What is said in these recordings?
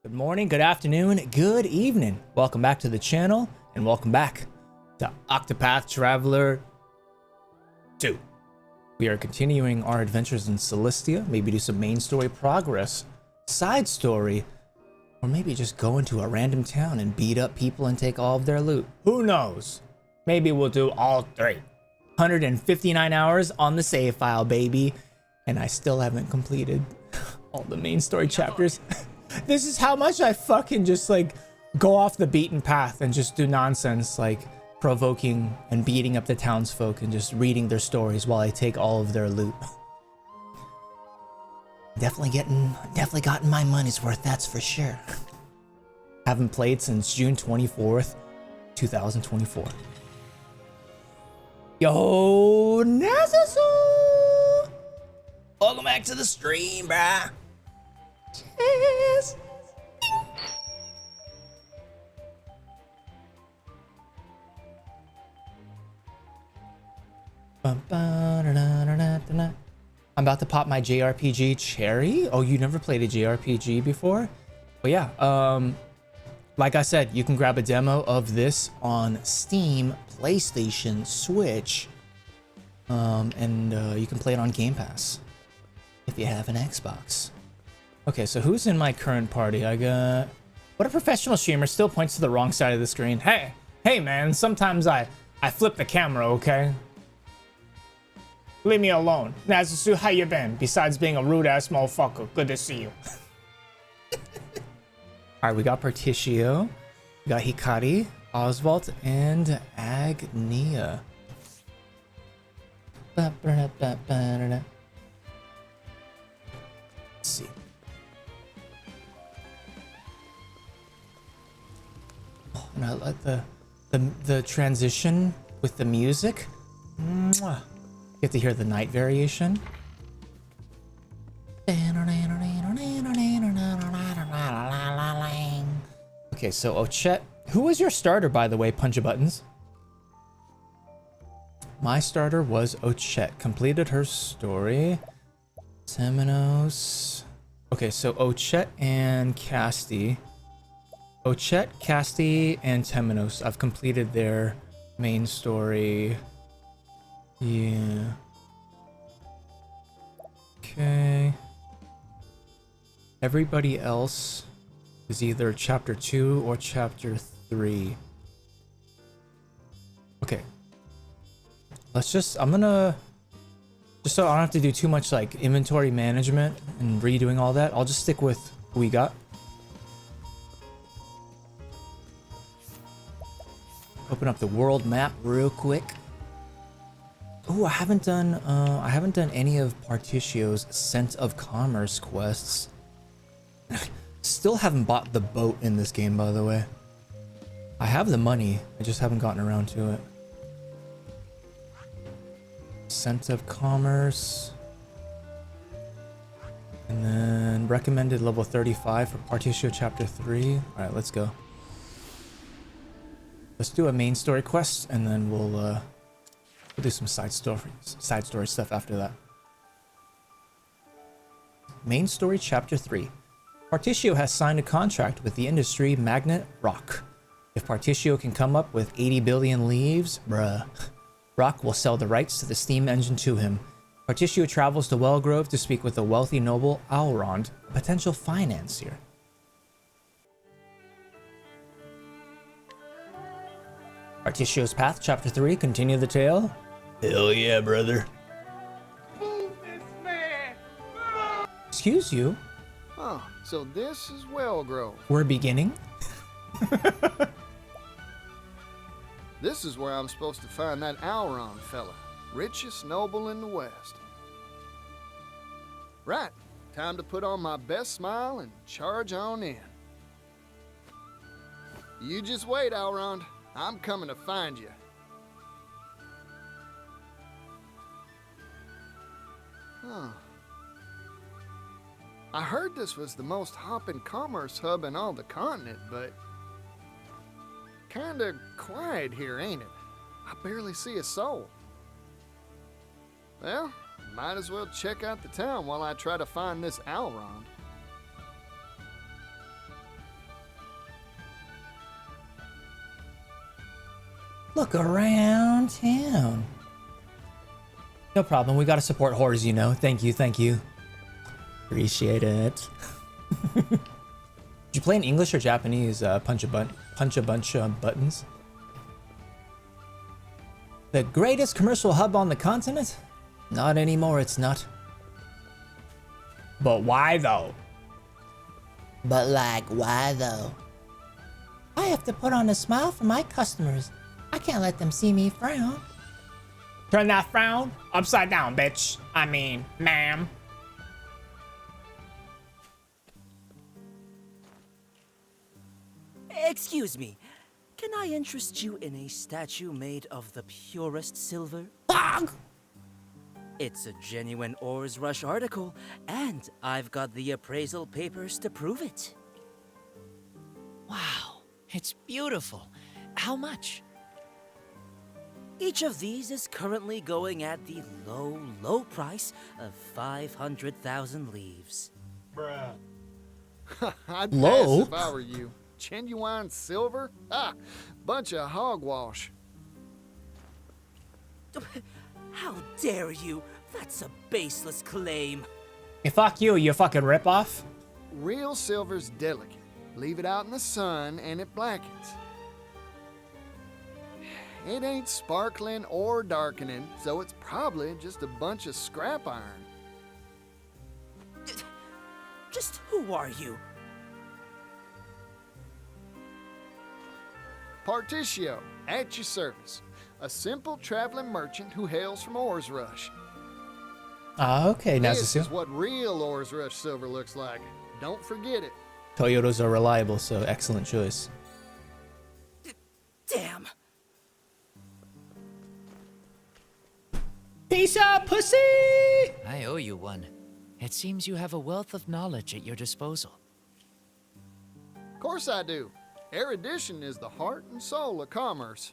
Good morning, good afternoon, good evening. Welcome back to the channel, and welcome back to OCTOPATH Traveler 2. We are continuing our adventures in Solistia, maybe do some main story progress, side story, or maybe just go into a random town and beat up people and take all of their loot. Who knows? Maybe we'll do all three. 159 hours on the save file, baby. And I still haven't completed all the main story chapters. This is how much I fucking just like go off the beaten path and just do nonsense, like provoking and beating up the townsfolk and just reading their stories while I take all of their loot. Definitely gotten my money's worth, that's for sure. Haven't played since June 24th, 2024. Yo, Nazasu! Welcome back to the stream, bruh. Cheers. I'm about to pop my JRPG cherry. Oh, you never played a JRPG before? But yeah, like I said, you can grab a demo of this on Steam, PlayStation, Switch, and you can play it on Game Pass if you have an Xbox. Okay, so who's in my current party? I got... What a professional streamer still points to the wrong side of the screen. Hey man, sometimes I flip the camera, okay? Leave me alone. Nazasu, how you been? Besides being a rude-ass motherfucker. Good to see you. Alright, we got Partitio. We got Hikari, Oswald, and Agnia. Let's see. And I like the transition with the music. Mwah. You get to hear the night variation. Okay, so Ochette. Who was your starter, by the way, Punja Buttons? My starter was Ochette. Completed her story. Temenos. Okay, so Ochette and Casti. Ochette, Casti, and Temenos. I've completed their main story. Yeah. Okay. Everybody else is either chapter 2 or chapter 3. Okay. Let's just, I'm gonna, just so I don't have to do too much like inventory management and redoing all that, I'll just stick with who we got. Open up the world map real quick. Oh, I haven't done any of Partitio's Scent of Commerce quests. Still haven't bought the boat in this game, by the way. I have the money, I just haven't gotten around to it. Scent of Commerce. And then recommended level 35 for Partitio chapter 3. Alright, let's go. Let's do a main story quest, and then we'll do some side story stuff after that. Main story chapter 3. Partitio has signed a contract with the industry magnate Rock. If Partitio can come up with 80 billion leaves, bruh, Rock will sell the rights to the steam engine to him. Partitio travels to Wellgrove to speak with the wealthy noble Alrond, a potential financier. Partitio's Path, Chapter 3, continue the tale? Hell yeah, brother. Move this man! Excuse you? Oh, so this is Wellgrove. We're beginning? This is where I'm supposed to find that Alrond fella. Richest noble in the West. Right, time to put on my best smile and charge on in. You just wait, Alrond. I'm coming to find you. Huh. I heard this was the most hopping commerce hub in all the continent, but kinda quiet here, ain't it? I barely see a soul. Well, might as well check out the town while I try to find this Alrond. Look around town. No problem. We gotta support whores, you know. Thank you, thank you. Appreciate it. Did you play in English or Japanese? Punch a bunch of buttons. The greatest commercial hub on the continent? Not anymore, it's not. But why though? But like, why though? I have to put on a smile for my customers. I can't let them see me frown. Turn that frown upside down, bitch. I mean, ma'am. Excuse me, can I interest you in a statue made of the purest silver? Fuck! It's a genuine Ores Rush article, and I've got the appraisal papers to prove it. Wow, it's beautiful. How much? Each of these is currently going at the low, low price of 500,000 leaves. I'd Low? pass if I were you. Genuine silver? Ah, bunch of hogwash. How dare you? That's a baseless claim. Hey, fuck you, you fucking ripoff. Real silver's delicate. Leave it out in the sun and it blackens. It ain't sparkling or darkening, so it's probably just a bunch of scrap iron. Just who are you? Particio, at your service. A simple traveling merchant who hails from Ores Rush. Ah, okay, This is Nazusu. what real Ores Rush silver looks like. Don't forget it. Toyotas are reliable, so excellent choice. Damn. Peace out, pussy! I owe you one. It seems you have a wealth of knowledge at your disposal. Of course I do. Erudition is the heart and soul of commerce.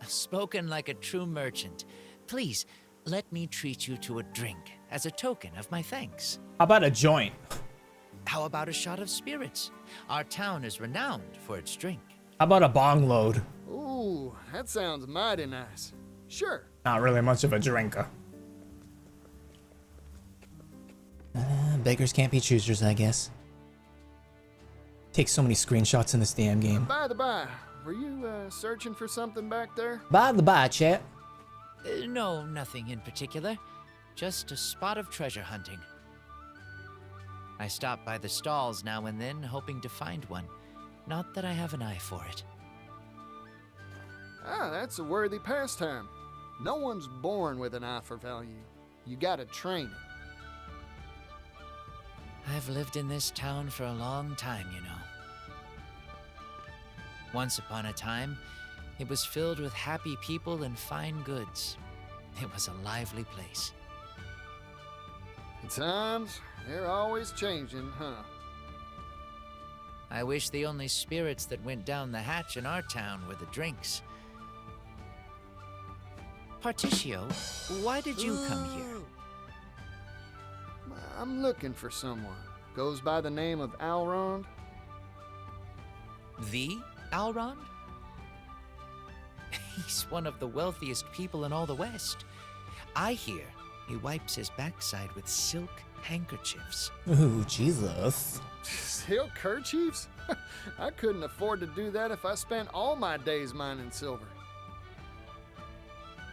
Spoken like a true merchant. Please, let me treat you to a drink as a token of my thanks. How about a joint? How about a shot of spirits? Our town is renowned for its drink. How about a bong load? Ooh, that sounds mighty nice. Sure. Not really much of a drinker. Beggars can't be choosers, I guess. Take so many screenshots in this damn game. By the by, were you searching for something back there? By the by, chat. No, nothing in particular. Just a spot of treasure hunting. I stop by the stalls now and then, hoping to find one. Not that I have an eye for it. Ah, that's a worthy pastime. No one's born with an eye for value. You gotta train it. I've lived in this town for a long time, you know. Once upon a time, it was filled with happy people and fine goods. It was a lively place. The times, they're always changing, huh? I wish the only spirits that went down the hatch in our town were the drinks. Particio, why did you come here? I'm looking for someone. Goes by the name of Alrond. The Alrond? He's one of the wealthiest people in all the West. I hear he wipes his backside with silk handkerchiefs. Ooh, Jesus. Silk kerchiefs? I couldn't afford to do that if I spent all my days mining silver.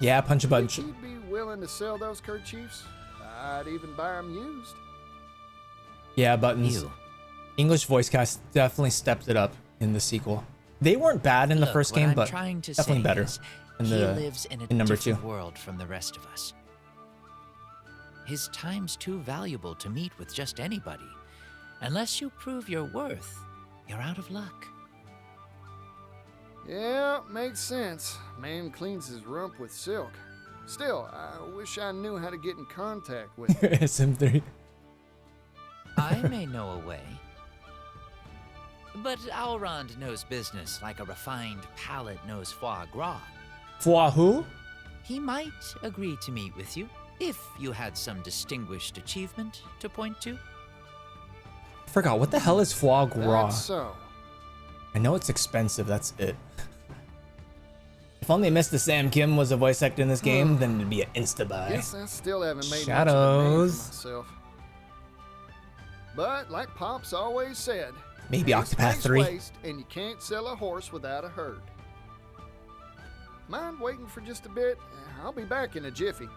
Yeah, punch a If bunch. you'd be willing to sell those kerchiefs, I'd even buy them used. Yeah, buttons. You. English voice cast definitely stepped it up in the sequel. They weren't bad in the Look, first what game, I'm but trying to definitely say better is, in he the lives in a in number different 2. world from the rest of us. His time's too valuable to meet with just anybody. Unless you prove your worth, you're out of luck. Yeah, makes sense. Man cleans his rump with silk. Still, I wish I knew how to get in contact with him. SM3. I may know a way. But Alrond knows business like a refined palate knows foie gras. Foie who? He might agree to meet with you if you had some distinguished achievement to point to. Forgot, what the hell is foie gras? That's so. I know it's expensive, that's it. If only MrSamKim was a voice actor in this game, then it'd be an insta-buy. Guess I still haven't made Shadows. much of a name for myself. But like Pop's always said, Maybe haste Octopath makes 3. waste, and you can't sell a horse without a herd. Mind waiting for just a bit? I'll be back in a jiffy.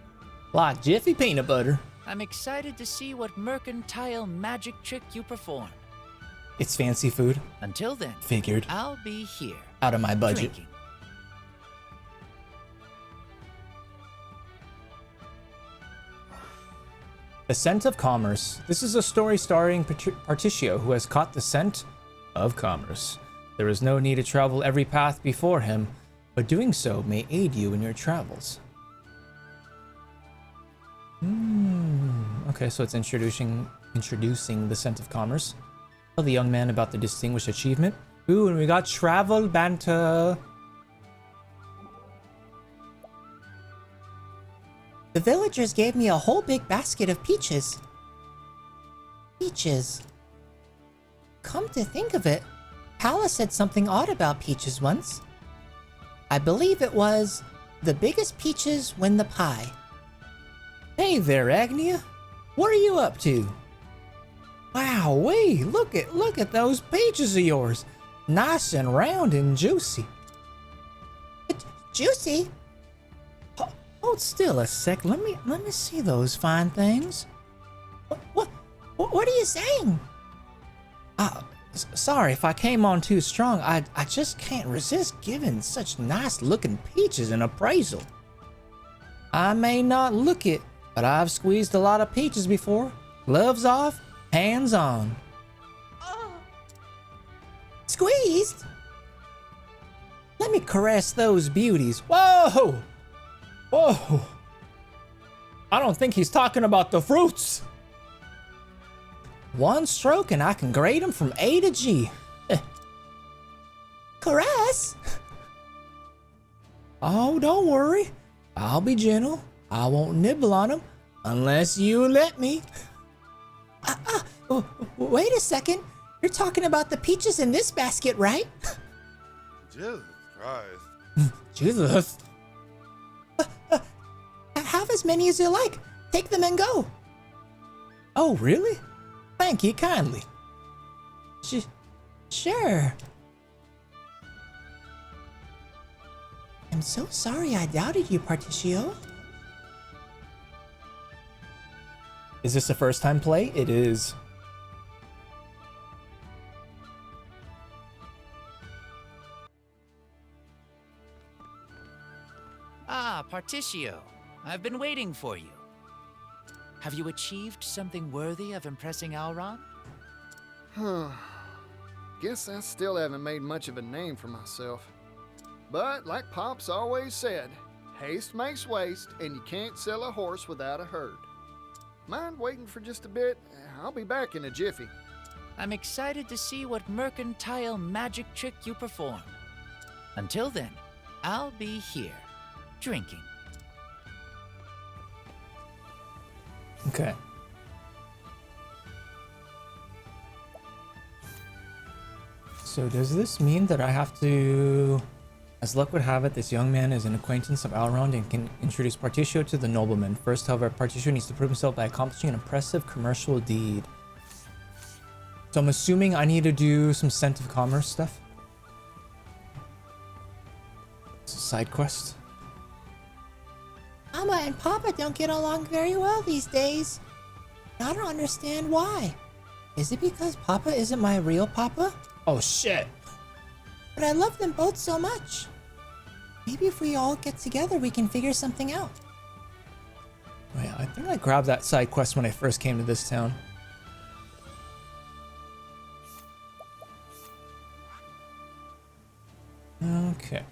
Like Jiffy peanut butter. I'm excited to see what mercantile magic trick you perform. It's fancy food. Until then, Figured. I'll be here. Out of my budget. Drinking. The Scent of Commerce. This is a story starring Particio, who has caught the scent of commerce. There is no need to travel every path before him, but doing so may aid you in your travels. Okay, so it's introducing the Scent of Commerce. Tell the young man about the distinguished achievement. Ooh, and we got travel banter. The villagers gave me a whole big basket of peaches. Peaches. Come to think of it, Pala said something odd about peaches once. I believe it was, the biggest peaches win the pie. Hey there, Agnia. What are you up to? Wow, look at those peaches of yours. Nice and round and juicy. Juicy? Hold still a sec. Let me see those fine things. What are you saying? Sorry if I came on too strong. I just can't resist giving such nice looking peaches an appraisal. I may not look it, but I've squeezed a lot of peaches before. Gloves off, hands on. Squeezed? Let me caress those beauties. Whoa! Whoa! I don't think he's talking about the fruits. One stroke and I can grade them from A to G. Caress? Oh, don't worry. I'll be gentle. I won't nibble on them unless you let me. Wait a second. You're talking about the peaches in this basket, right? Jesus Christ. Jesus. Have as many as you like. Take them and go. Oh, really? Thank you kindly. Sure. I'm so sorry I doubted you, Particio. Is this a first time play? It is. Ah, Particio. I've been waiting for you. Have you achieved something worthy of impressing Alron? Guess I still haven't made much of a name for myself. But like Pop's always said, haste makes waste, and you can't sell a horse without a herd. Mind waiting for just a bit? I'll be back in a jiffy. I'm excited to see what mercantile magic trick you perform. Until then, I'll be here, drinking. Okay. So does this mean that I have to... As luck would have it, this young man is an acquaintance of Alron and can introduce Particio to the nobleman. First, however, Particio needs to prove himself by accomplishing an impressive commercial deed. So I'm assuming I need to do some Scent of Commerce stuff. It's a side quest. Mama and Papa don't get along very well these days. I don't understand why. Is it because Papa isn't my real Papa? Oh shit. But I love them both so much. Maybe if we all get together, we can figure something out. Oh yeah, I think I grabbed that side quest when I first came to this town. Okay.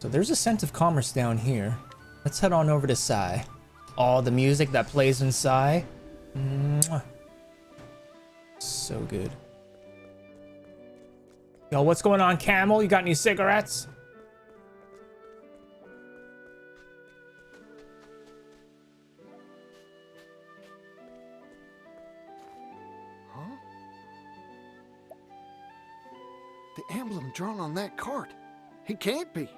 So there's a Scent of Commerce down here. Let's head on over to Sai. All the music that plays in Sai. Mwah. So good. Yo, what's going on, Camel? You got any cigarettes? Huh? The emblem drawn on that cart. It can't be.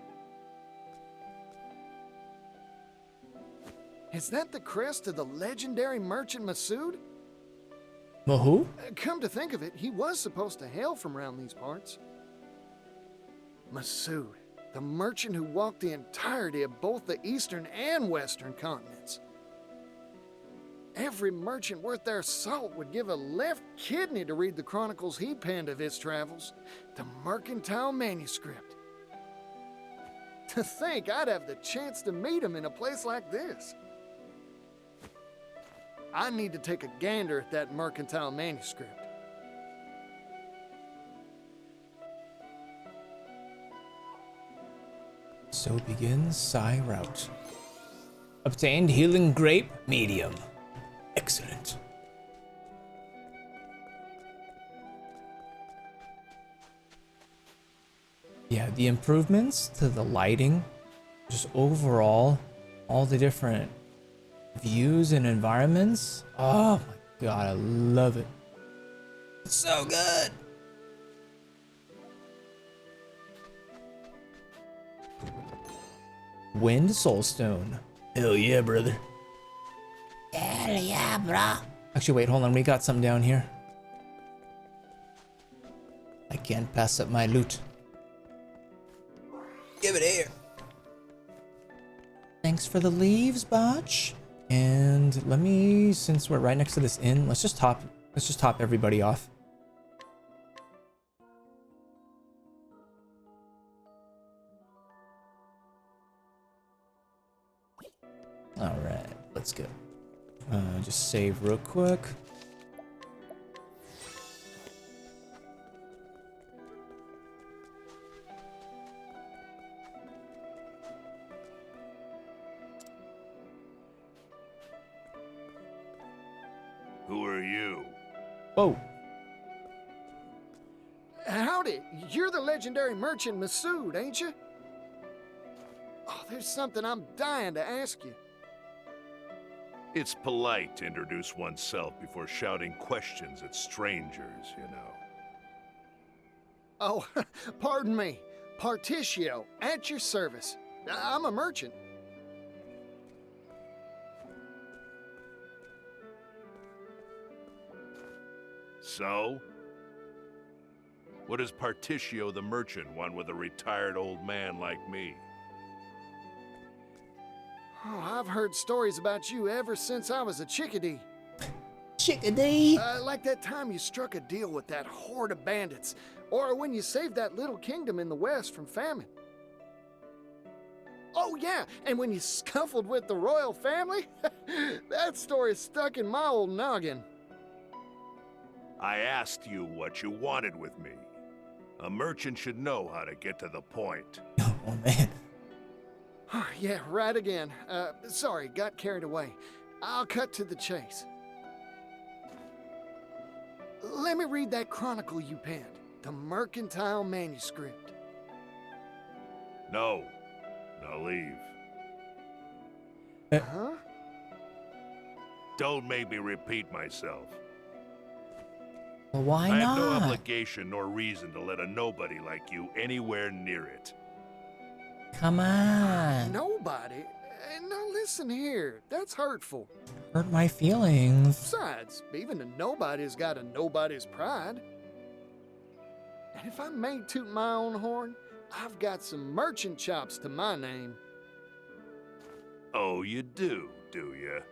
Is that the crest of the legendary merchant Masood? Who? Come to think of it, he was supposed to hail from around these parts. Masood, the merchant who walked the entirety of both the eastern and western continents. Every merchant worth their salt would give a left kidney to read the chronicles he penned of his travels, the mercantile manuscript. To think I'd have the chance to meet him in a place like this. I need to take a gander at that mercantile manuscript. So begins Psy route. Obtained healing grape, medium. Excellent. Yeah, the improvements to the lighting, just overall, all the different views and environments. Oh my god, I love it. It's so good. Wind Soulstone. Hell yeah, brother. Hell yeah, bro. Actually, wait, hold on. We got something down here. I can't pass up my loot. Give it here. Thanks for the leaves, Botch. And let me, since we're right next to this inn, let's just top everybody off. All right, let's go. Just save real quick. Who are you? Whoa. Howdy, you're the legendary merchant Masood, ain't you? Oh, there's something I'm dying to ask you. It's polite to introduce oneself before shouting questions at strangers, you know. Oh, pardon me. Particio, at your service. I'm a merchant. So? What does Particio the merchant want with a retired old man like me? Oh, I've heard stories about you ever since I was a chickadee. Chickadee. Like that time you struck a deal with that horde of bandits, or when you saved that little kingdom in the west from famine. Oh yeah, and when you scuffled with the royal family? That story stuck in my old noggin. I asked you what you wanted with me. A merchant should know how to get to the point. Oh man. Yeah, right again. Sorry, got carried away. I'll cut to the chase. Let me read that chronicle you penned, the mercantile manuscript. No. Now leave. Huh? Don't make me repeat myself. Well, why I have no not? obligation nor reason to let a nobody like you anywhere near it. Come on. Nobody? Now listen here, that's hurtful. Hurt my feelings. Besides, even a nobody's got a nobody's pride. And if I may toot my own horn, I've got some merchant chops to my name. Oh, you do you?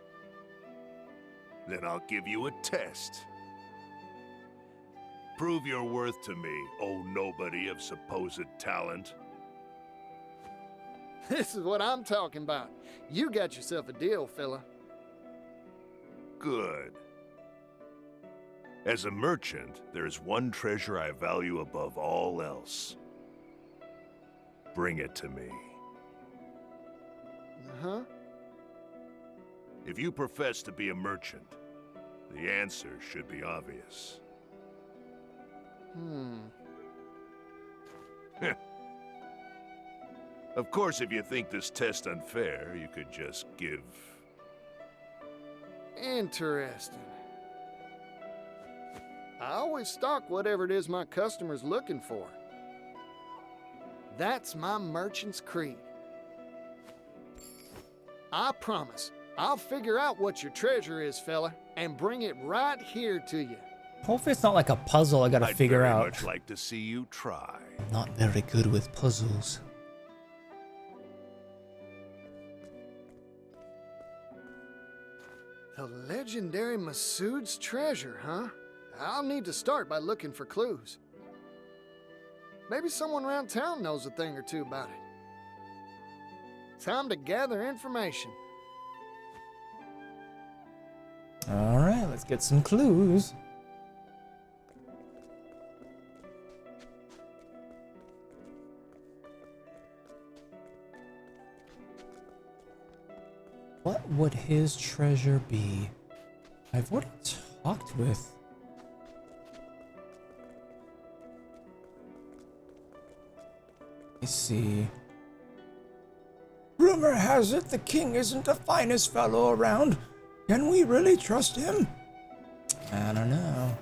Then I'll give you a test. Prove your worth to me, oh nobody of supposed talent. This is what I'm talking about. You got yourself a deal, fella. Good. As a merchant, there's one treasure I value above all else. Bring it to me. Huh? If you profess to be a merchant, the answer should be obvious. Of course, if you think this test unfair, you could just give... Interesting. I always stock whatever it is my customer's looking for. That's my merchant's creed. I promise, I'll figure out what your treasure is, fella, and bring it right here to you. Hopefully it's not like a puzzle I gotta I'd figure very out. much like to see you try. Not very good with puzzles. The legendary Masood's treasure, huh? I'll need to start by looking for clues. Maybe someone around town knows a thing or two about it. Time to gather information. Alright, let's get some clues. What would his treasure be? I've already talked with. Let me see. Rumor has it the king isn't the finest fellow around. Can we really trust him? I don't know.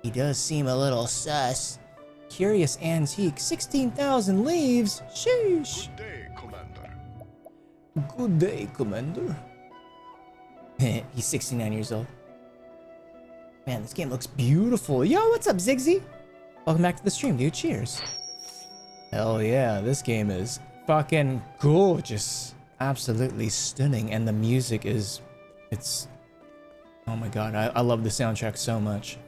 He does seem a little sus. Curious antique, 16,000 leaves. Sheesh. Good day, Commander. Good day, Commander. He's 69 years old. Man, this game looks beautiful. Yo, what's up, Zigzy? Welcome back to the stream, dude. Cheers. Hell yeah, this game is fucking gorgeous. Absolutely stunning. And the music is... It's... Oh my god, I love the soundtrack so much.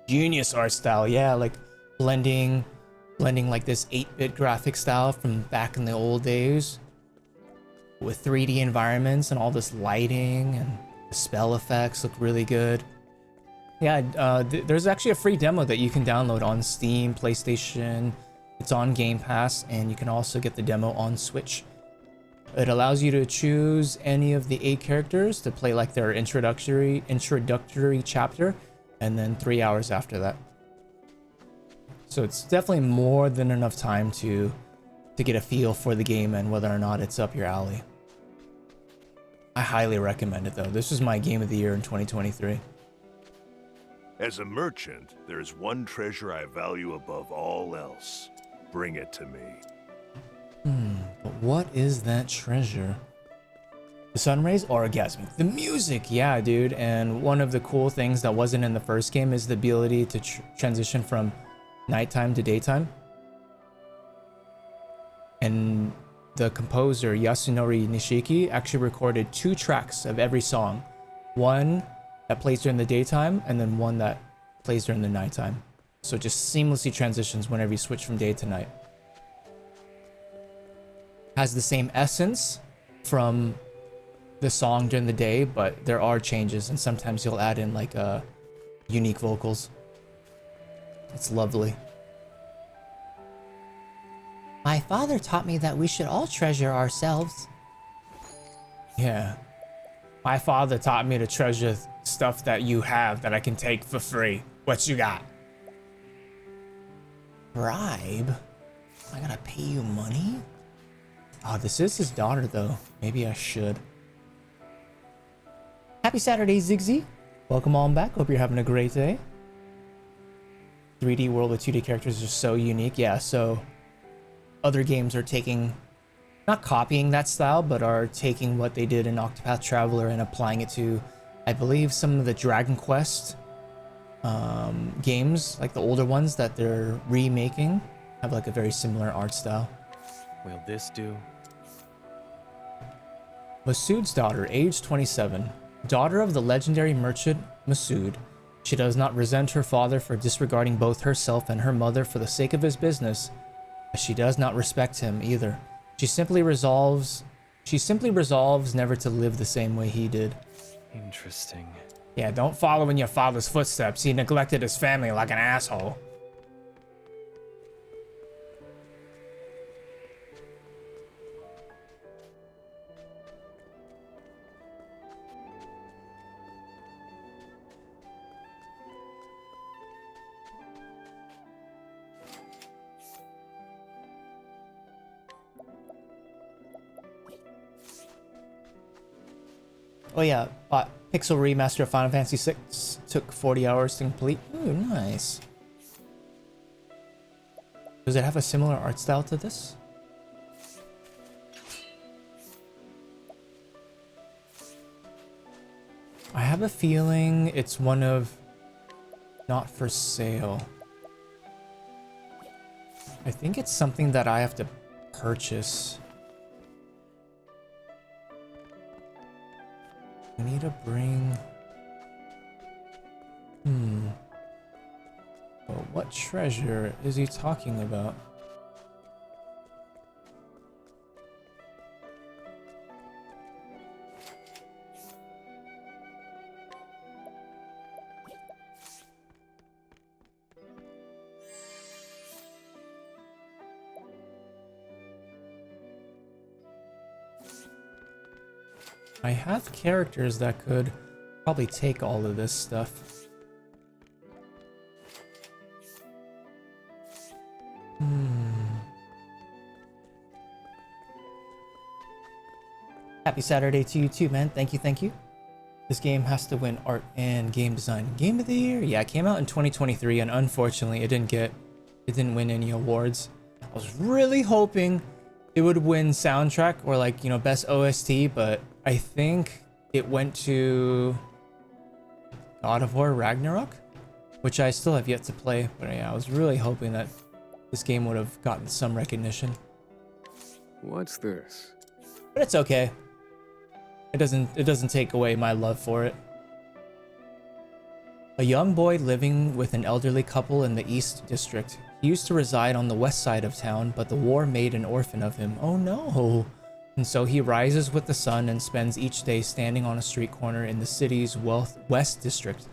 Genius art style, yeah, like blending like this 8-bit graphic style from back in the old days with 3D environments and all this lighting, and the spell effects look really good. Yeah, there's actually a free demo that you can download on Steam, PlayStation. It's on Game Pass, and you can also get the demo on Switch. It allows you to choose any of the 8 characters to play like their introductory chapter, and then 3 hours after that. So it's definitely more than enough time to get a feel for the game and whether or not it's up your alley. I highly recommend it though. This is my game of the year in 2023. As a merchant, there's one treasure I value above all else. Bring it to me. But what is that treasure? The sun rays? Orgasmic. The music, yeah, dude. And one of the cool things that wasn't in the first game is the ability to transition from nighttime to daytime. And the composer, Yasunori Nishiki, actually recorded 2 tracks of every song. One that plays during the daytime, and then one that plays during the nighttime. So it just seamlessly transitions whenever you switch from day to night. Has the same essence from the song during the day, but there are changes, and sometimes you'll add in like unique vocals. It's lovely. My father taught me that we should all treasure ourselves. Yeah. My father taught me to treasure stuff that you have that I can take for free. What you got? Bribe? I gotta pay you money? Oh, this is his daughter though. Maybe I should. Happy Saturday, Zigzy. Welcome on back. Hope you're having a great day. 3D world with 2D characters are so unique. Yeah, so other games are taking, not copying that style, but are taking what they did in Octopath Traveler and applying it to, I believe, some of the Dragon Quest games, like the older ones that they're remaking, have like a very similar art style. Will this do? Masood's daughter, age 27. Daughter of the legendary merchant Masood. She does not resent her father for disregarding both herself and her mother for the sake of his business, as she does not respect him either. She simply resolves never to live the same way he did. Interesting. Yeah, don't follow in your father's footsteps. He neglected his family like an asshole. Oh yeah, Pixel Remaster of Final Fantasy VI took 40 hours to complete. Ooh, nice. Does it have a similar art style to this? I have a feeling it's one of not for sale. I think it's something that I have to purchase. I need to bring... Well, what treasure is he talking about? I have characters that could probably take all of this stuff. Happy Saturday to you too, man. Thank you, thank you. This game has to win art and game design. Game of the year? Yeah, it came out in 2023 and unfortunately it didn't win any awards. I was really hoping it would win soundtrack or like, you know, best OST, but I think it went to God of War Ragnarok, which I still have yet to play, but yeah, I was really hoping that this game would have gotten some recognition. What's this? But it's okay. It doesn't take away my love for it. A young boy living with an elderly couple in the East District. He used to reside on the west side of town, but the war made an orphan of him. Oh no. And so he rises with the sun and spends each day standing on a street corner in the city's West District,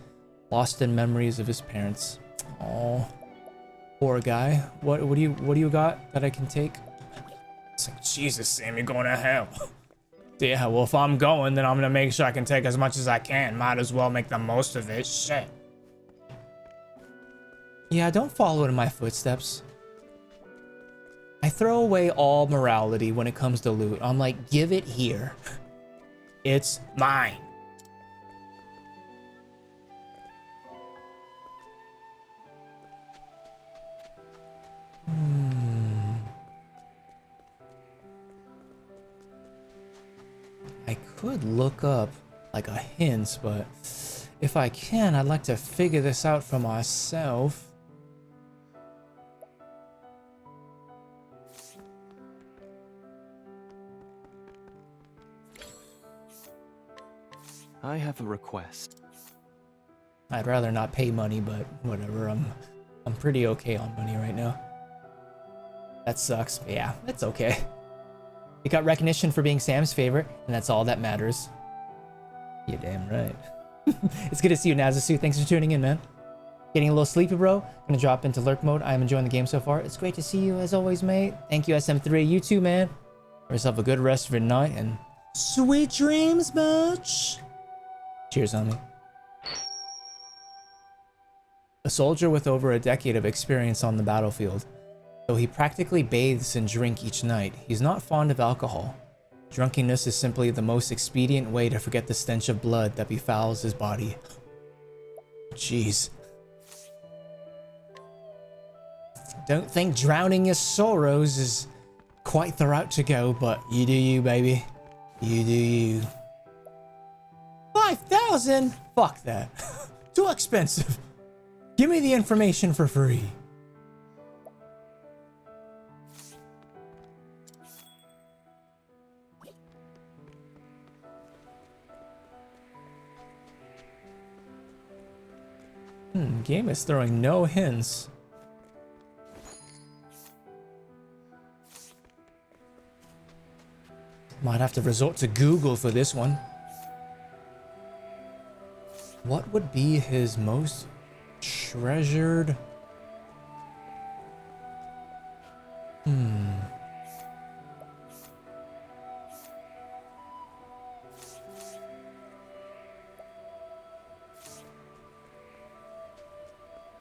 lost in memories of his parents. Oh, poor guy. What do you got that I can take? It's like, Jesus, Sam, you're going to hell. Yeah, well, if I'm going, then I'm gonna make sure I can take as much as I can. Might as well make the most of it. Shit. Yeah, don't follow in my footsteps. I throw away all morality when it comes to loot. I'm like, give it here. It's mine. I could look up like a hint, but if I can, I'd like to figure this out for myself. I have a request. I'd rather not pay money, but whatever. I'm pretty okay on money right now. That sucks, but yeah, it's okay. It got recognition for being Sam's favorite, and that's all that matters. You're damn right. It's good to see you, Nazasu. Thanks for tuning in, man. Getting a little sleepy, bro. Gonna drop into lurk mode. I'm enjoying the game so far. It's great to see you, as always, mate. Thank you, SM3. You too, man. Have yourself a good rest of your night, and sweet dreams, bitch. Cheers, homie. A soldier with over a decade of experience on the battlefield. Though he practically bathes and drinks each night, he's not fond of alcohol. Drunkenness is simply the most expedient way to forget the stench of blood that befouls his body. Jeez. Don't think drowning your sorrows is quite the route to go, but you do you, baby. You do you. 5,000? Fuck that. Too expensive. Give me the information for free. Game is throwing no hints. Might have to resort to Google for this one. What would be his most treasured?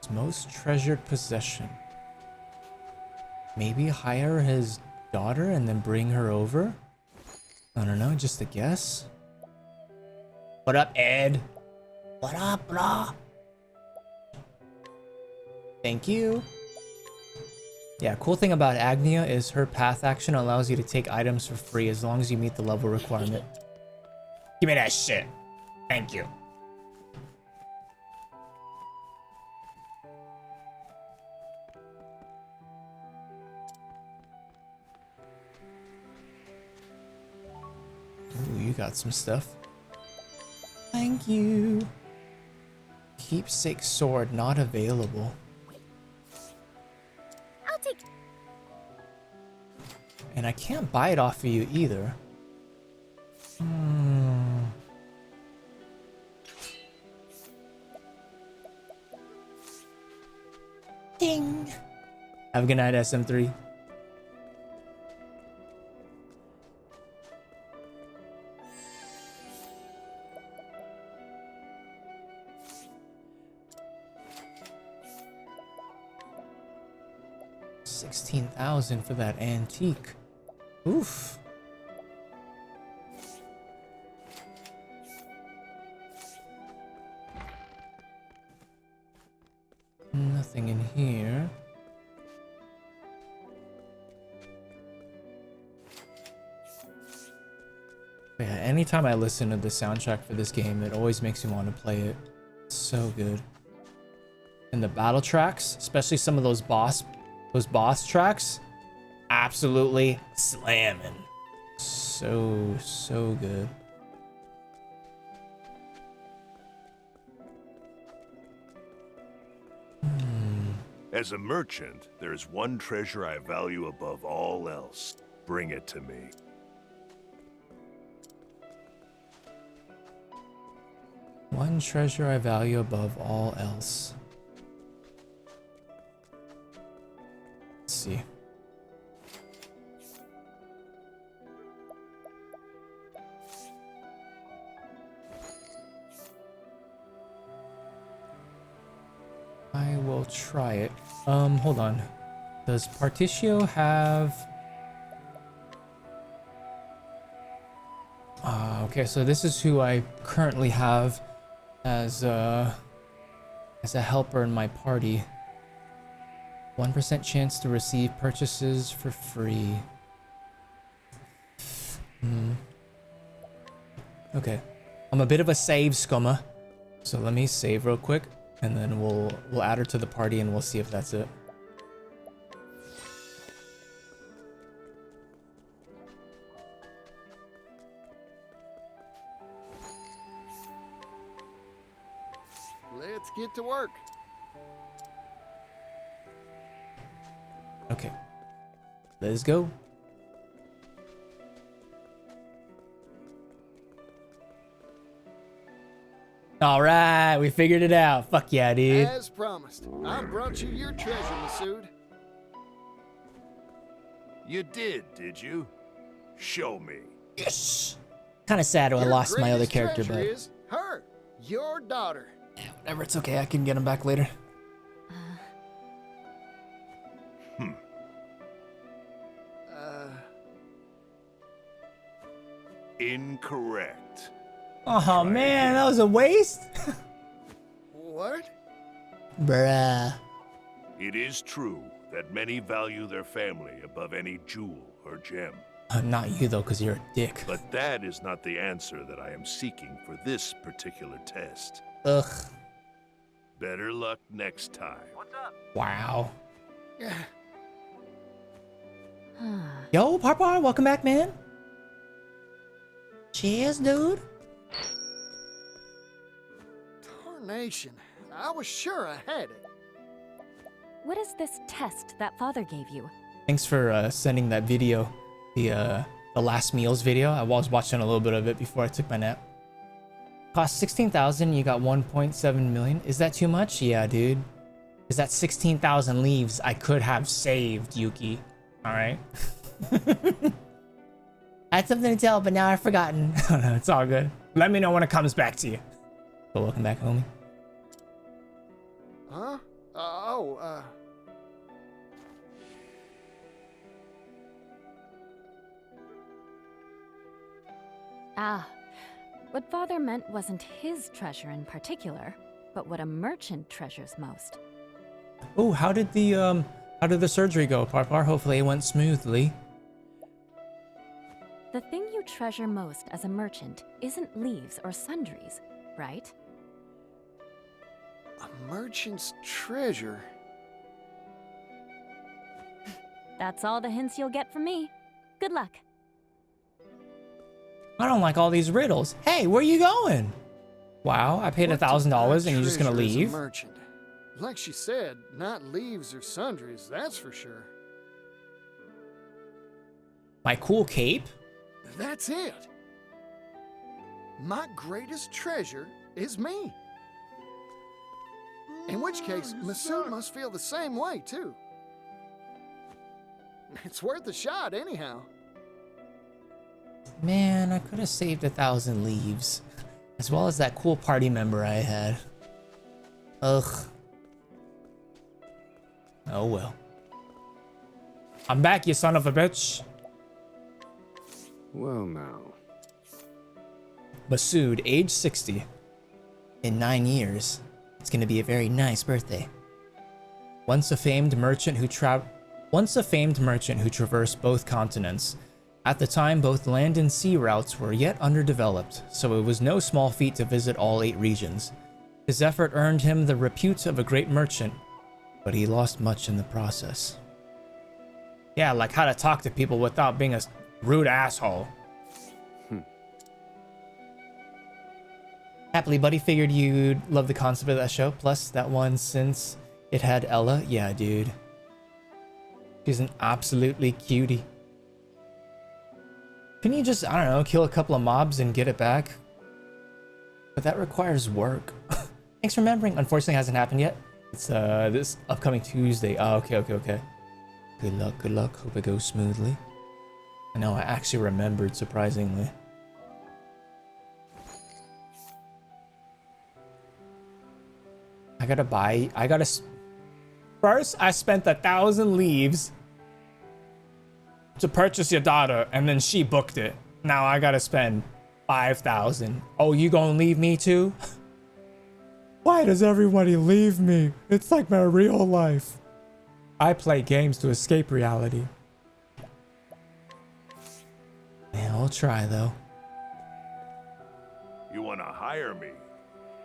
His most treasured possession. Maybe hire his daughter and then bring her over? I don't know, just a guess. What up, Ed? What up, bro? Thank you. Yeah, cool thing about Agnia is her path action allows you to take items for free as long as you meet the level requirement. Give me that shit. Thank you. you got some stuff. Thank you. Keepsake sword not available. I'll take. And I can't buy it off of you either. Ding. Have a good night, SM3. $16,000 for that antique. Oof. Nothing in here. Yeah, anytime I listen to the soundtrack for this game, it always makes me want to play it. It's so good. And the battle tracks, especially some of those boss tracks, absolutely slamming. So good. As a merchant, there is one treasure I value above all else. Bring it to me. One treasure I value above all else. Let's see. I will try it. Hold on. Does Partitio have... okay, so this is who I currently have as a helper in my party. 1% chance to receive purchases for free. Okay. I'm a bit of a save scummer. So let me save real quick, and then we'll add her to the party and we'll see if that's it. Let's get to work. Okay. Let's go. All right, we figured it out. Fuck yeah, dude. As promised, I brought you your treasure, Masood. You did you? Show me. Yes. Kind of sad I Your lost my other greatest character, treasure but is her, your daughter. yeah, whatever. It's okay. I can get him back later. Incorrect. Oh man, that was a waste. What? Bruh. It is true that many value their family above any jewel or gem. Not you though, because you're a dick. But that is not the answer that I am seeking for this particular test. Ugh. Better luck next time. Wow. Yeah. Yo, Parpar, welcome back, man. Cheers, dude. Tarnation. I was sure I had it. What is this test that father gave you? Thanks for sending that video, the last meals video. I was watching a little bit of it before I took my nap. Cost 16,000. You got 1.7 million. Is that too much? Yeah, dude. Is that 16,000 leaves I could have saved, Yuki? All right. I had something to tell, but now I've forgotten. Oh, no, it's all good. Let me know when it comes back to you. So welcome back, homie. Huh? Ah, what father meant wasn't his treasure in particular, but what a merchant treasures most. Oh, how did the surgery go, Parpar? Hopefully it went smoothly. The thing you treasure most as a merchant isn't leaves or sundries, right? A merchant's treasure. That's all the hints you'll get from me. Good luck. I don't like all these riddles. Hey, where you going? Wow, I paid What does $1,000 I and you're just gonna treasure as a leave? merchant? Like she said, not leaves or sundries, that's for sure. My cool cape? That's it. My greatest treasure is me. In which case, Masood must feel the same way, too. It's worth a shot, anyhow. Man, I could have saved 1,000 leaves. As well as that cool party member I had. Ugh. Oh well. I'm back, you son of a bitch. Well now. Masood, age 60. In 9 years, it's gonna be a very nice birthday. Once a famed merchant who traversed both continents. At the time, both land and sea routes were yet underdeveloped, so it was no small feat to visit all 8 regions. His effort earned him the repute of a great merchant, but he lost much in the process. Yeah, like how to talk to people without being a rude asshole. Happily, buddy, figured you'd love the concept of that show. Plus, that one, since it had Ella. Yeah, dude. She's an absolutely cutie. Can you just, I don't know, kill a couple of mobs and get it back? But that requires work. Thanks for remembering. Unfortunately, it hasn't happened yet. It's this upcoming Tuesday. Oh, okay. Good luck. Hope it goes smoothly. I know, I actually remembered, surprisingly. First, I spent 1,000 leaves to purchase your daughter, and then she booked it. Now I gotta spend 5,000. Oh, you gonna leave me too? Why does everybody leave me? It's like my real life. I play games to escape reality. Yeah, I'll try though. You want to hire me?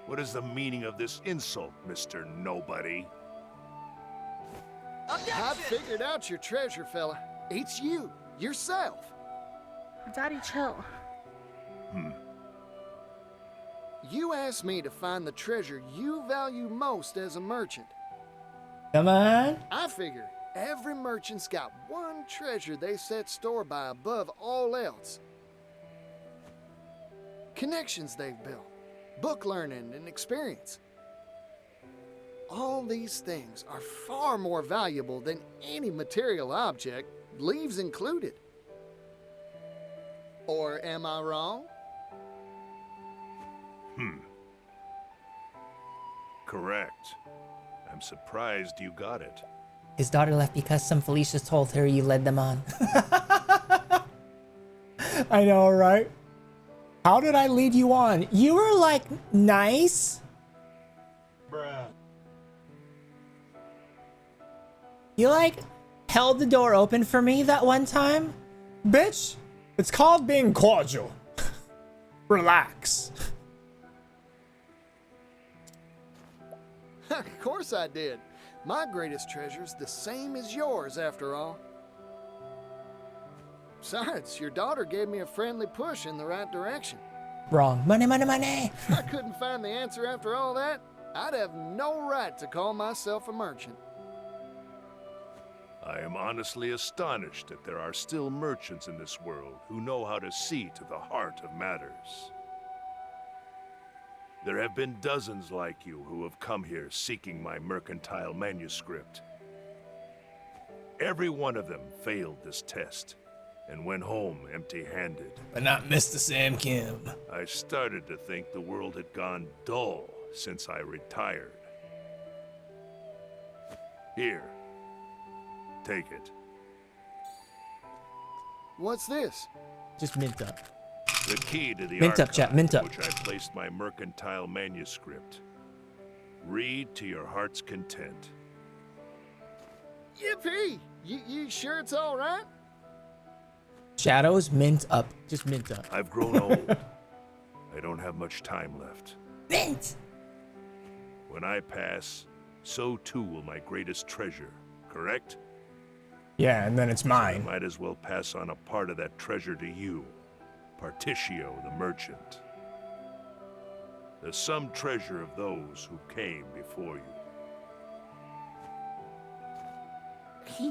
What is the meaning of this insult, Mr. Nobody? I've figured out your treasure, fella. It's you, yourself. Daddy, chill. You asked me to find the treasure you value most as a merchant. Come on. I figure every merchant's got one treasure they set store by above all else. Connections they've built, book learning, and experience. All these things are far more valuable than any material object, leaves included. Or am I wrong? Correct. I'm surprised you got it. His daughter left because some Felicia told her you led them on. I know, right? How did I lead you on? You were like nice. Bruh. You like held the door open for me that one time? Bitch, it's called being cordial. Relax. Of course I did. My greatest treasure's the same as yours, after all. Besides, your daughter gave me a friendly push in the right direction. Wrong. Money. If I couldn't find the answer after all that, I'd have no right to call myself a merchant. I am honestly astonished that there are still merchants in this world who know how to see to the heart of matters. There have been dozens like you who have come here seeking my mercantile manuscript. Every one of them failed this test and went home empty-handed. But not MrSamKim. I started to think the world had gone dull since I retired. Here, take it. What's this? Just mint up. The key to the Mint up, archive, chat, mint up. which I placed my mercantile manuscript. Read to your heart's content. Yippee! You sure it's all right? Shadows, mint up. Just mint up. I've grown old. I don't have much time left. Mint! When I pass, so too will my greatest treasure, correct? Yeah, and then it's I mine. might as well pass on a part of that treasure to you. Partitio the merchant. There's some treasure of those who came before you.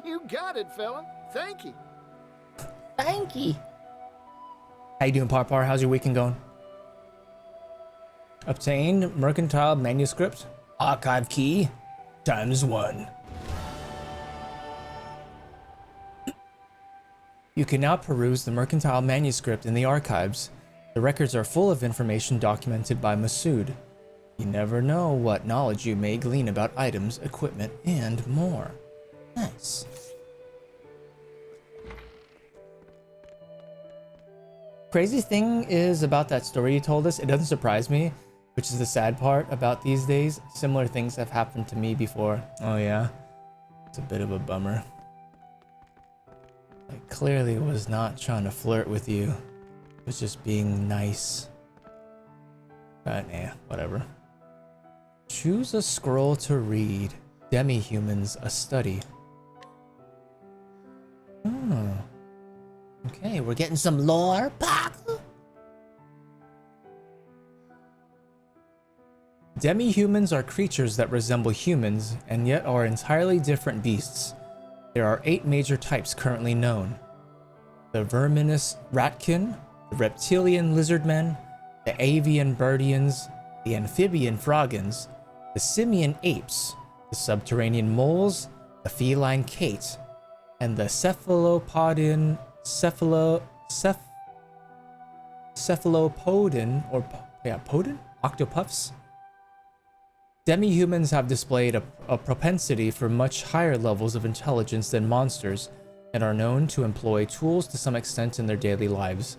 You got it, fella. Thank you. Thank you. How you doing, Parpar? How's your weekend going? Obtained mercantile manuscript. Archive key. ×1. You can now peruse the mercantile manuscript in the archives. The records are full of information documented by Masood. You never know what knowledge you may glean about items, equipment, and more. Nice. Crazy thing is about that story you told us, it doesn't surprise me, which is the sad part about these days. Similar things have happened to me before. Oh yeah? It's a bit of a bummer. I clearly was not trying to flirt with you. It was just being nice. But nah, whatever. Choose a scroll to read. Demi-humans, a study. Oh. Okay, we're getting some lore. Demi-humans are creatures that resemble humans and yet are entirely different beasts. There are 8 major types currently known. The verminous ratkin, the reptilian lizardmen, the avian birdians, the amphibian frogans, the simian apes, the subterranean moles, the feline kate, and the cephalopodin podin octopuffs. Demi-humans have displayed a propensity for much higher levels of intelligence than monsters and are known to employ tools to some extent in their daily lives.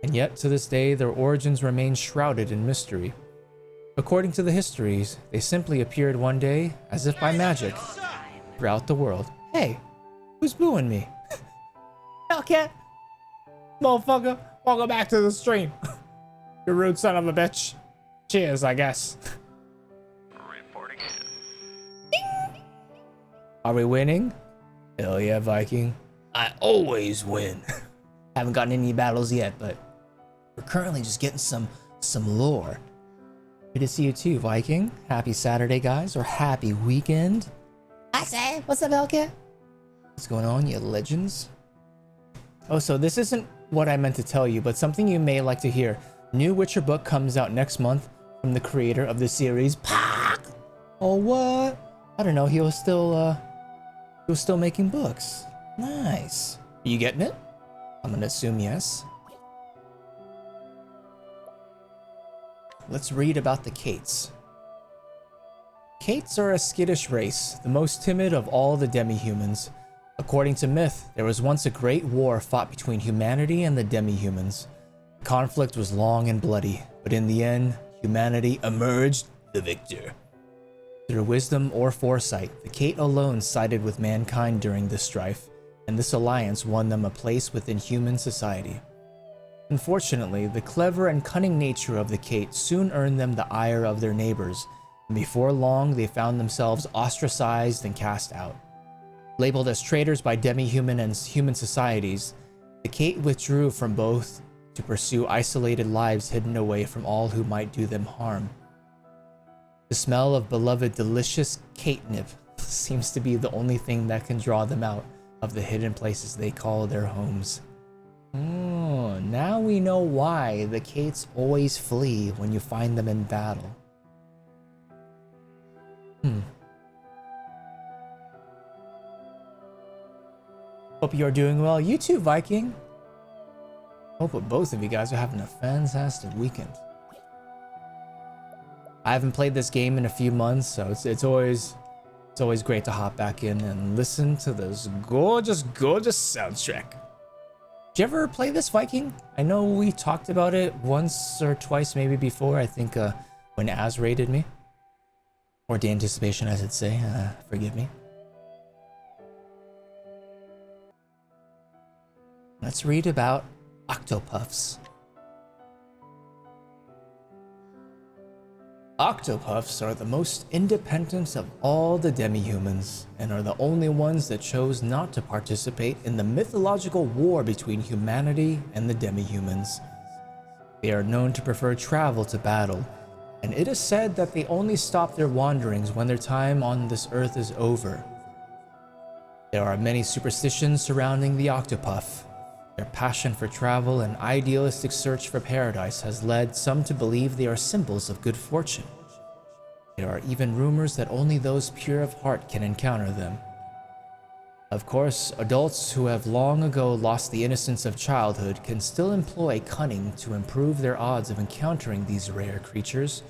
And yet, to this day, their origins remain shrouded in mystery. According to the histories, they simply appeared one day, as if by magic, throughout the world. Hey, who's booing me? Hellcat! Motherfucker, welcome back to the stream. You rude son of a bitch. Cheers, I guess. Are we winning? Hell yeah, Viking. I always win. Haven't gotten any battles yet, but we're currently just getting some lore. Good to see you too, Viking. Happy Saturday, guys, or happy weekend. I say, what's up, Hellcat? What's going on, you legends? Oh, so this isn't what I meant to tell you, but something you may like to hear. New Witcher book comes out next month from the creator of the series. Oh, what? I don't know. He was still making books. Nice. Are you getting it? I'm gonna assume yes. Let's read about the Kates. Kates are a skittish race, the most timid of all the demi-humans. According to myth, there was once a great war fought between humanity and the demi-humans. The conflict was long and bloody, but in the end, humanity emerged the victor. Through wisdom or foresight, the Kate alone sided with mankind during the strife, and this alliance won them a place within human society. Unfortunately, the clever and cunning nature of the Kate soon earned them the ire of their neighbors, and before long they found themselves ostracized and cast out. Labeled as traitors by demi-human and human societies, the Kate withdrew from both to pursue isolated lives hidden away from all who might do them harm. The smell of beloved delicious catnip seems to be the only thing that can draw them out of the hidden places they call their homes. Oh, now we know why the Kates always flee when you find them in battle. Hope you're doing well. You too, Viking. Hope that both of you guys are having a fantastic weekend. I haven't played this game in a few months, so it's always great to hop back in and listen to this gorgeous soundtrack. Did you ever play this, Viking? I know we talked about it once or twice maybe before, I think when Az raided me. Or the anticipation, I should say. Forgive me. Let's read about octopuffs. Octopuffs are the most independent of all the demi-humans, and are the only ones that chose not to participate in the mythological war between humanity and the demi-humans. They are known to prefer travel to battle, and it is said that they only stop their wanderings when their time on this earth is over. There are many superstitions surrounding the OCTOPATH. Their passion for travel and idealistic search for paradise has led some to believe they are symbols of good fortune. There are even rumors that only those pure of heart can encounter them. Of course, adults who have long ago lost the innocence of childhood can still employ cunning to improve their odds of encountering these rare creatures.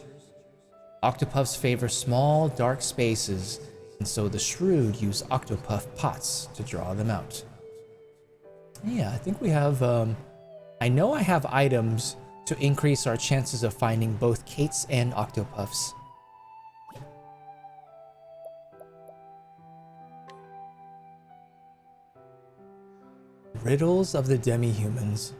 Octopuffs favor small, dark spaces, and so the shrewd use octopuff pots to draw them out. Yeah, I think we have, I know I have items to increase our chances of finding both Kates and octopuffs. Riddles of the demi-humans.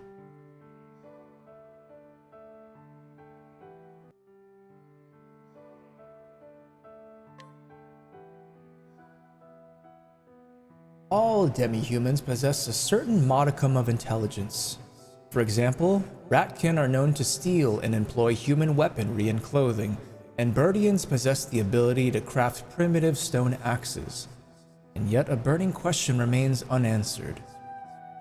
All demi-humans possess a certain modicum of intelligence. For example, Ratkin are known to steal and employ human weaponry and clothing, and Birdians possess the ability to craft primitive stone axes. And yet a burning question remains unanswered.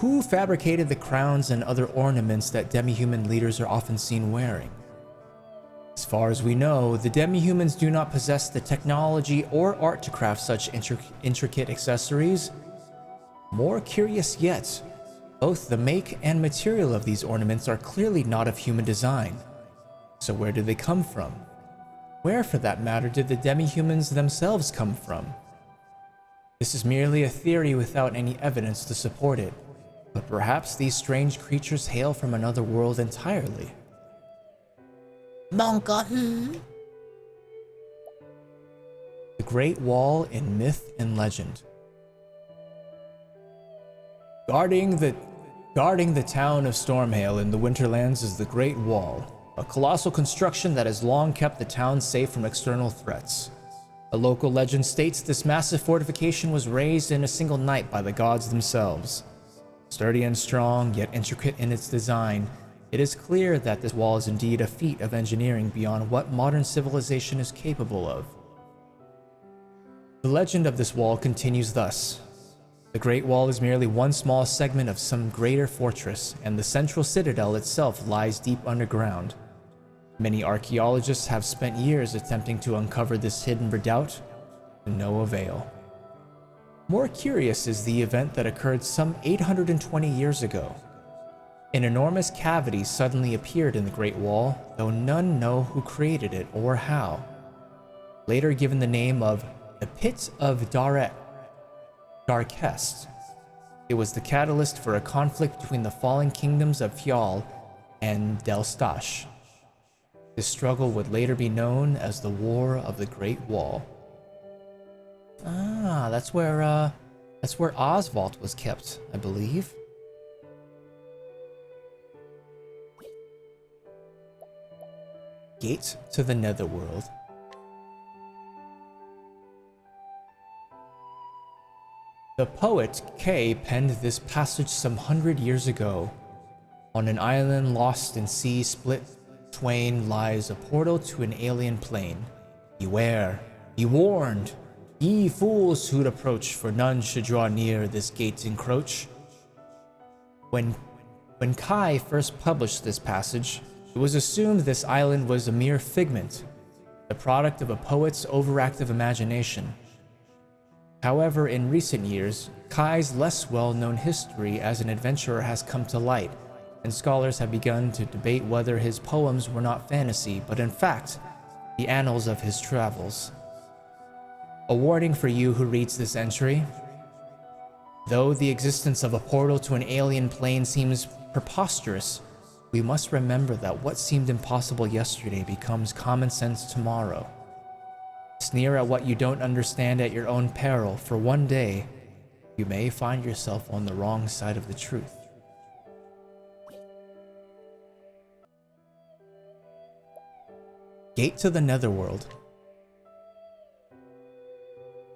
Who fabricated the crowns and other ornaments that demi-human leaders are often seen wearing? As far as we know, the demi-humans do not possess the technology or art to craft such intricate accessories. More curious yet, both the make and material of these ornaments are clearly not of human design. So where did they come from? Where, for that matter, did the demi-humans themselves come from? This is merely a theory without any evidence to support it. But perhaps these strange creatures hail from another world entirely. Monka, The Great Wall in Myth and Legend. Guarding the town of Stormhail in the Winterlands is the Great Wall, a colossal construction that has long kept the town safe from external threats. A local legend states this massive fortification was raised in a single night by the gods themselves. Sturdy and strong, yet intricate in its design, it is clear that this wall is indeed a feat of engineering beyond what modern civilization is capable of. The legend of this wall continues thus. The Great Wall is merely one small segment of some greater fortress, and the central citadel itself lies deep underground. Many archaeologists have spent years attempting to uncover this hidden redoubt, to no avail. More curious is the event that occurred some 820 years ago. An enormous cavity suddenly appeared in the Great Wall, though none know who created it or how. Later given the name of the Pit of Darkest, it was the catalyst for a conflict between the fallen kingdoms of Fjall and Delstash. This struggle would later be known as the War of the Great Wall. Ah, that's where Oswald was kept, I believe. Gate to the Netherworld. The poet Kay penned this passage some 100 years ago. On an island lost in sea split twain lies a portal to an alien plane. Beware, be warned. Ye fools who'd approach, for none should draw near this gate encroach. When Kai first published this passage, it was assumed this island was a mere figment, the product of a poet's overactive imagination. However, in recent years, Kai's less well-known history as an adventurer has come to light, and scholars have begun to debate whether his poems were not fantasy, but in fact, the annals of his travels. A warning for you who reads this entry. Though the existence of a portal to an alien plane seems preposterous, we must remember that what seemed impossible yesterday becomes common sense tomorrow. Sneer at what you don't understand at your own peril, for one day, you may find yourself on the wrong side of the truth. Gate to the Netherworld.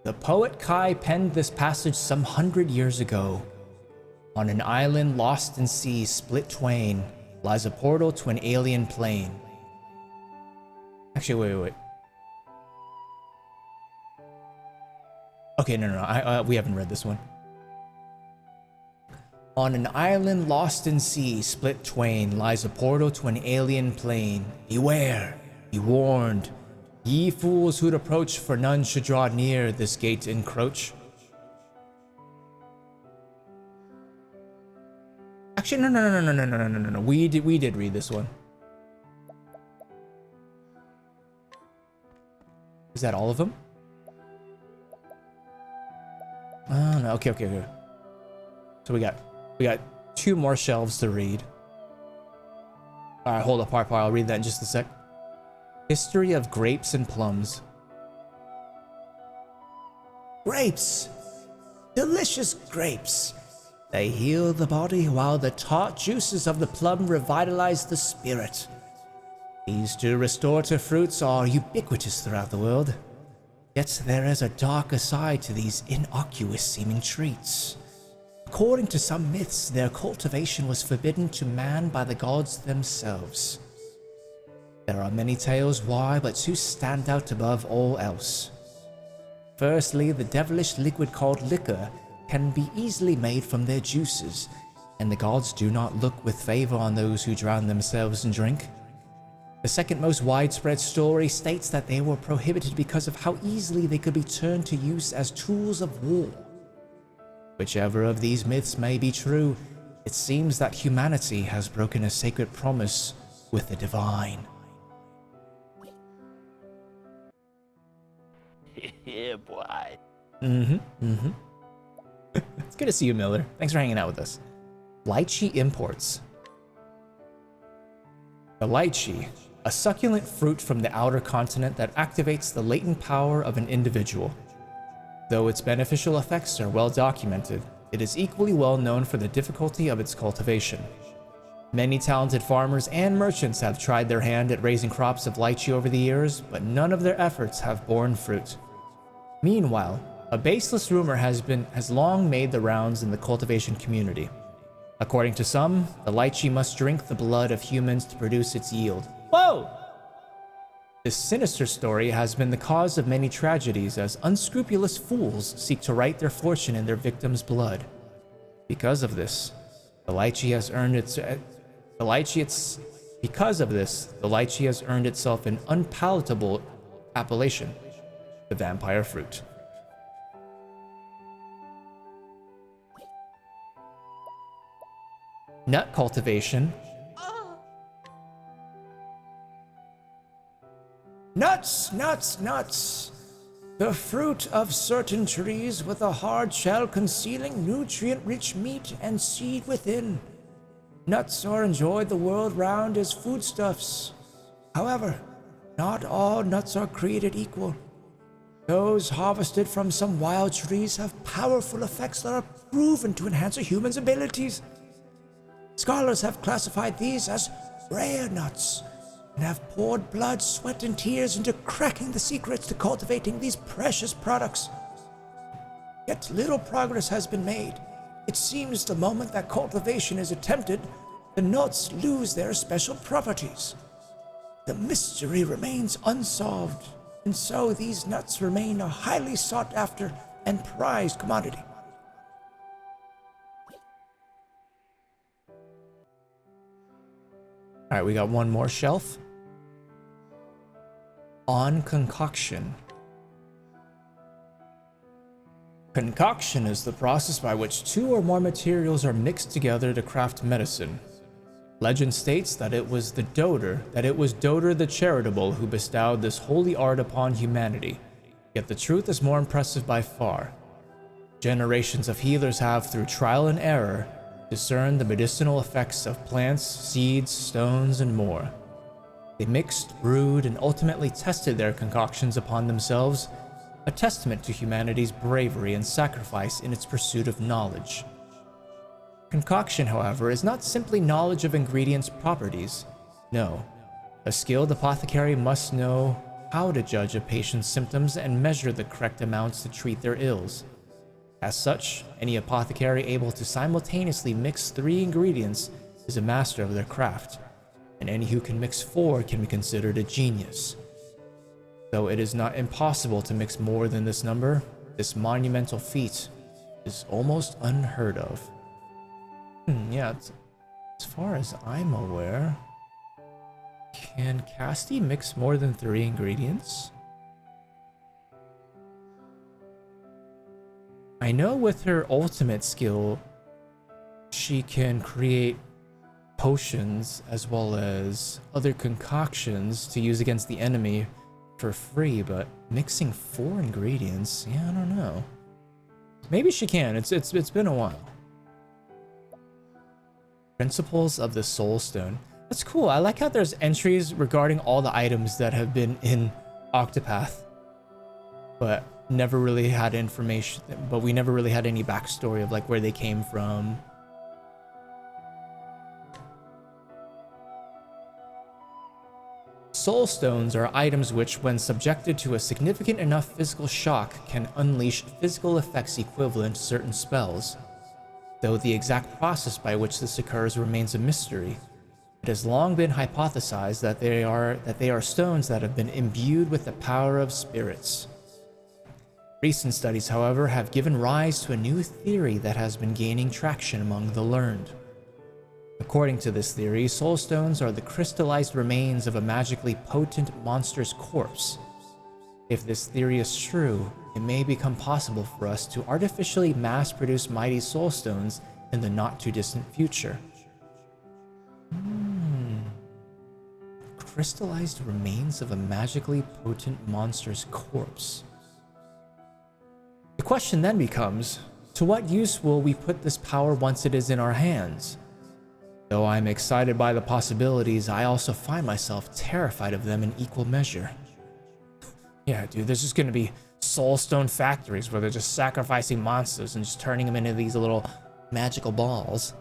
The poet Kai penned this passage some 100 years ago. On an island lost in sea split twain lies a portal to an alien plane. Actually, wait. Okay, no. We haven't read this one. On an island lost in sea, split twain, lies a portal to an alien plane. Beware, be warned, ye fools who'd approach, for none should draw near this gate encroach. Actually, no. We did read this one. Is that all of them? Oh no. Okay. So we got 2 more shelves to read. All right, hold up, Harper. I'll read that in just a sec. History of grapes and plums. Grapes, delicious grapes. They heal the body, while the tart juices of the plum revitalize the spirit. These 2 restorative fruits are ubiquitous throughout the world. Yet there is a darker side to these innocuous-seeming treats. According to some myths, their cultivation was forbidden to man by the gods themselves. There are many tales why, but 2 stand out above all else. Firstly, the devilish liquid called liquor can be easily made from their juices, and the gods do not look with favor on those who drown themselves in drink. The second most widespread story states that they were prohibited because of how easily they could be turned to use as tools of war. Whichever of these myths may be true, it seems that humanity has broken a sacred promise with the divine. Yeah, boy. It's good to see you, Miller. Thanks for hanging out with us. Lychee imports. The lychee, a succulent fruit from the outer continent that activates the latent power of an individual. Though its beneficial effects are well documented, it is equally well known for the difficulty of its cultivation. Many talented farmers and merchants have tried their hand at raising crops of lychee over the years, but none of their efforts have borne fruit. Meanwhile, a baseless rumor has long made the rounds in the cultivation community. According to some, the lychee must drink the blood of humans to produce its yield. Whoa! This sinister story has been the cause of many tragedies, as unscrupulous fools seek to write their fortune in their victims' blood. Because of this, the lychee has earned itself an unpalatable appellation: the vampire fruit. Nut cultivation. Nuts! The fruit of certain trees with a hard shell concealing nutrient-rich meat and seed within. Nuts are enjoyed the world round as foodstuffs. However, not all nuts are created equal. Those harvested from some wild trees have powerful effects that are proven to enhance a human's abilities. Scholars have classified these as rare nuts, and have poured blood, sweat, and tears into cracking the secrets to cultivating these precious products. Yet little progress has been made. It seems the moment that cultivation is attempted, the nuts lose their special properties. The mystery remains unsolved, and so these nuts remain a highly sought after and prized commodity. All right, we got one more shelf. On concoction. Concoction is the process by which 2 or more materials are mixed together to craft medicine. Legend states that it was Doter the Charitable who bestowed this holy art upon humanity, yet the truth is more impressive by far. Generations of healers have, through trial and error, discerned the medicinal effects of plants, seeds, stones, and more. They mixed, brewed, and ultimately tested their concoctions upon themselves, a testament to humanity's bravery and sacrifice in its pursuit of knowledge. Concoction, however, is not simply knowledge of ingredients' properties. No, a skilled apothecary must know how to judge a patient's symptoms and measure the correct amounts to treat their ills. As such, any apothecary able to simultaneously mix 3 ingredients is a master of their craft, and any who can mix 4 can be considered a genius. Though it is not impossible to mix more than this number, this monumental feat is almost unheard of. Yeah, as far as I'm aware, can Casti mix more than 3 ingredients? I know with her ultimate skill, she can create potions as well as other concoctions to use against the enemy for free, but mixing 4 ingredients, yeah, I don't know. Maybe she can. It's been a while. Principles of the Soul Stone. That's cool. I like how there's entries regarding all the items that have been in OCTOPATH, but never really had information. But we never really had any backstory of like where they came from. Soul Stones are items which, when subjected to a significant enough physical shock, can unleash physical effects equivalent to certain spells. Though the exact process by which this occurs remains a mystery, it has long been hypothesized that they are stones that have been imbued with the power of spirits. Recent studies, however, have given rise to a new theory that has been gaining traction among the learned. According to this theory, soul stones are the crystallized remains of a magically potent monster's corpse. If this theory is true, it may become possible for us to artificially mass-produce mighty soul stones in the not-too-distant future. Crystallized remains of a magically potent monster's corpse. The question then becomes, to what use will we put this power once it is in our hands? Though I'm excited by the possibilities, I also find myself terrified of them in equal measure. Yeah, dude, there's just gonna be soulstone factories where they're just sacrificing monsters and just turning them into these little magical balls.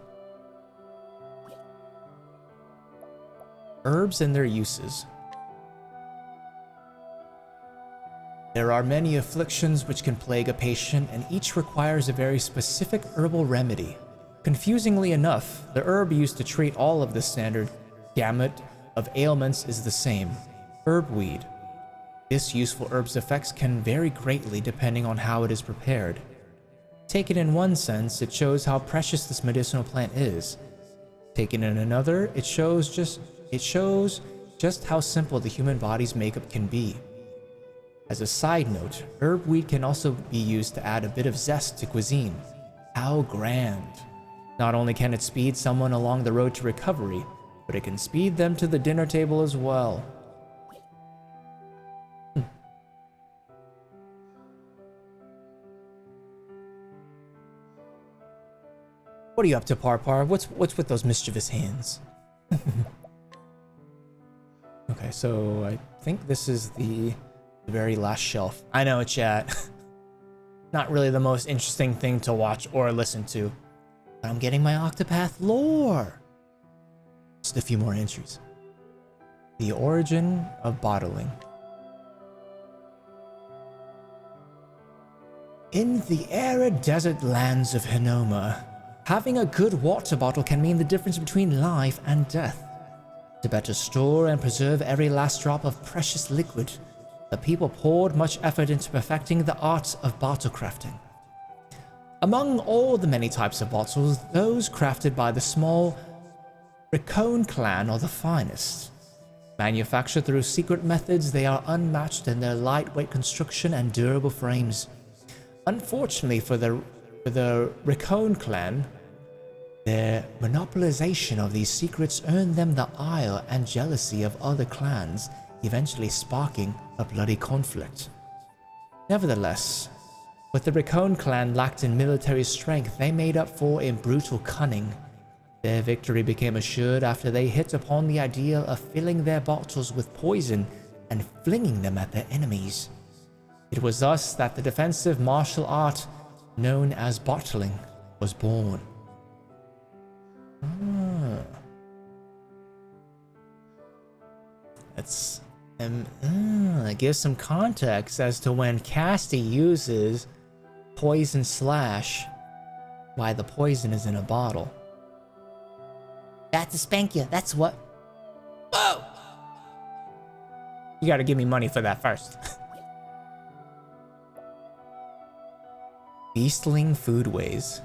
Herbs and their uses. There are many afflictions which can plague a patient, and each requires a very specific herbal remedy. Confusingly enough, the herb used to treat all of the standard gamut of ailments is the same: herbweed. This useful herb's effects can vary greatly depending on how it is prepared. Taken in one sense, it shows how precious this medicinal plant is. Taken in another, it shows just how simple the human body's makeup can be. As a side note, herbweed can also be used to add a bit of zest to cuisine. How grand! Not only can it speed someone along the road to recovery, but it can speed them to the dinner table as well. What are you up to, Parpar? What's with those mischievous hands? Okay, so I think this is the very last shelf. I know, chat. Not really the most interesting thing to watch or listen to. But I'm getting my OCTOPATH lore. Just a few more entries. The origin of bottling. In the arid desert lands of Hinoma, having a good water bottle can mean the difference between life and death. To better store and preserve every last drop of precious liquid, the people poured much effort into perfecting the art of bottle crafting. Among all the many types of bottles, those crafted by the small Ricone clan are the finest. Manufactured through secret methods, they are unmatched in their lightweight construction and durable frames. Unfortunately for the Ricone clan, their monopolization of these secrets earned them the ire and jealousy of other clans, eventually sparking a bloody conflict. Nevertheless, what the Ricone clan lacked in military strength, they made up for in brutal cunning. Their victory became assured after they hit upon the idea of filling their bottles with poison and flinging them at their enemies. It was thus that the defensive martial art known as bottling was born. Let's give some context as to when Casti uses Poison Slash, why the poison is in a bottle. Got to spank you, that's what. Whoa! You gotta give me money for that first. Beastling foodways.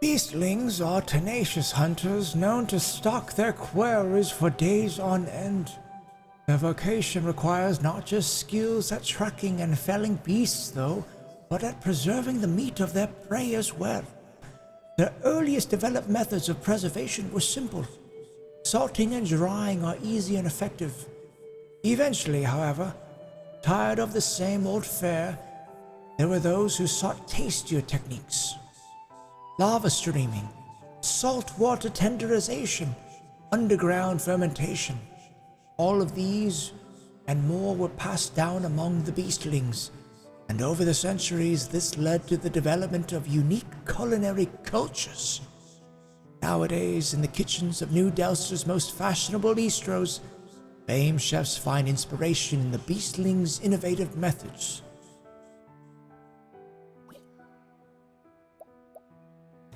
Beastlings are tenacious hunters known to stalk their quarries for days on end. Their vocation requires not just skills at tracking and felling beasts, though, but at preserving the meat of their prey as well. Their earliest developed methods of preservation were simple. Salting and drying are easy and effective. Eventually, however, tired of the same old fare, there were those who sought tastier techniques. Lava streaming, saltwater tenderization, underground fermentation. All of these and more were passed down among the beastlings, and over the centuries this led to the development of unique culinary cultures. Nowadays, in the kitchens of New Delsta's most fashionable bistros, famed chefs find inspiration in the beastlings' innovative methods.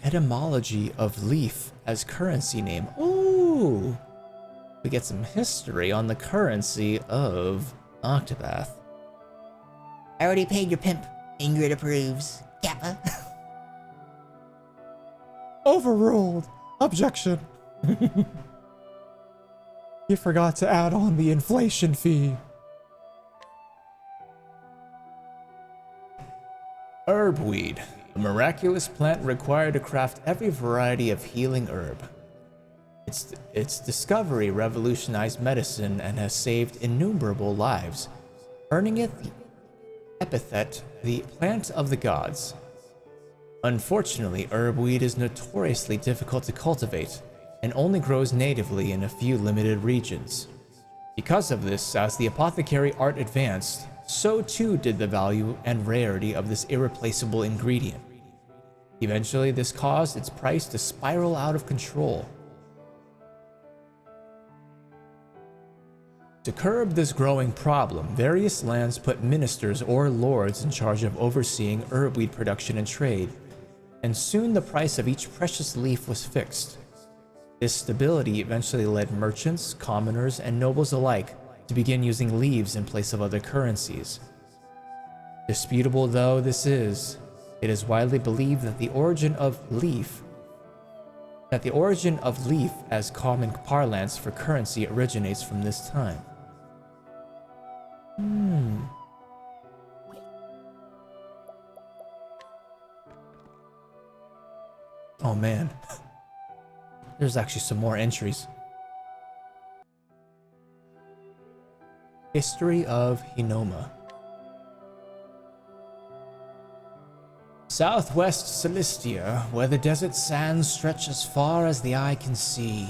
Etymology of leaf as currency name. Ooh! We get some history on the currency of OCTOPATH. I already paid your pimp. Ingrid approves. Kappa. Overruled. Objection. You forgot to add on the inflation fee. Herbweed. A miraculous plant required to craft every variety of healing herb. Its discovery revolutionized medicine and has saved innumerable lives, earning it the epithet, the plant of the gods. Unfortunately, herbweed is notoriously difficult to cultivate and only grows natively in a few limited regions. Because of this, as the apothecary art advanced, so too did the value and rarity of this irreplaceable ingredient. Eventually, this caused its price to spiral out of control. To curb this growing problem, various lands put ministers or lords in charge of overseeing herbweed production and trade, and soon the price of each precious leaf was fixed. This stability eventually led merchants, commoners, and nobles alike to begin using leaves in place of other currencies. Disputable though this is, it is widely believed that the origin of leaf as common parlance for currency originates from this time. Oh man. There's actually some more entries. History of Hinoma. Southwest Solistia, where the desert sands stretch as far as the eye can see.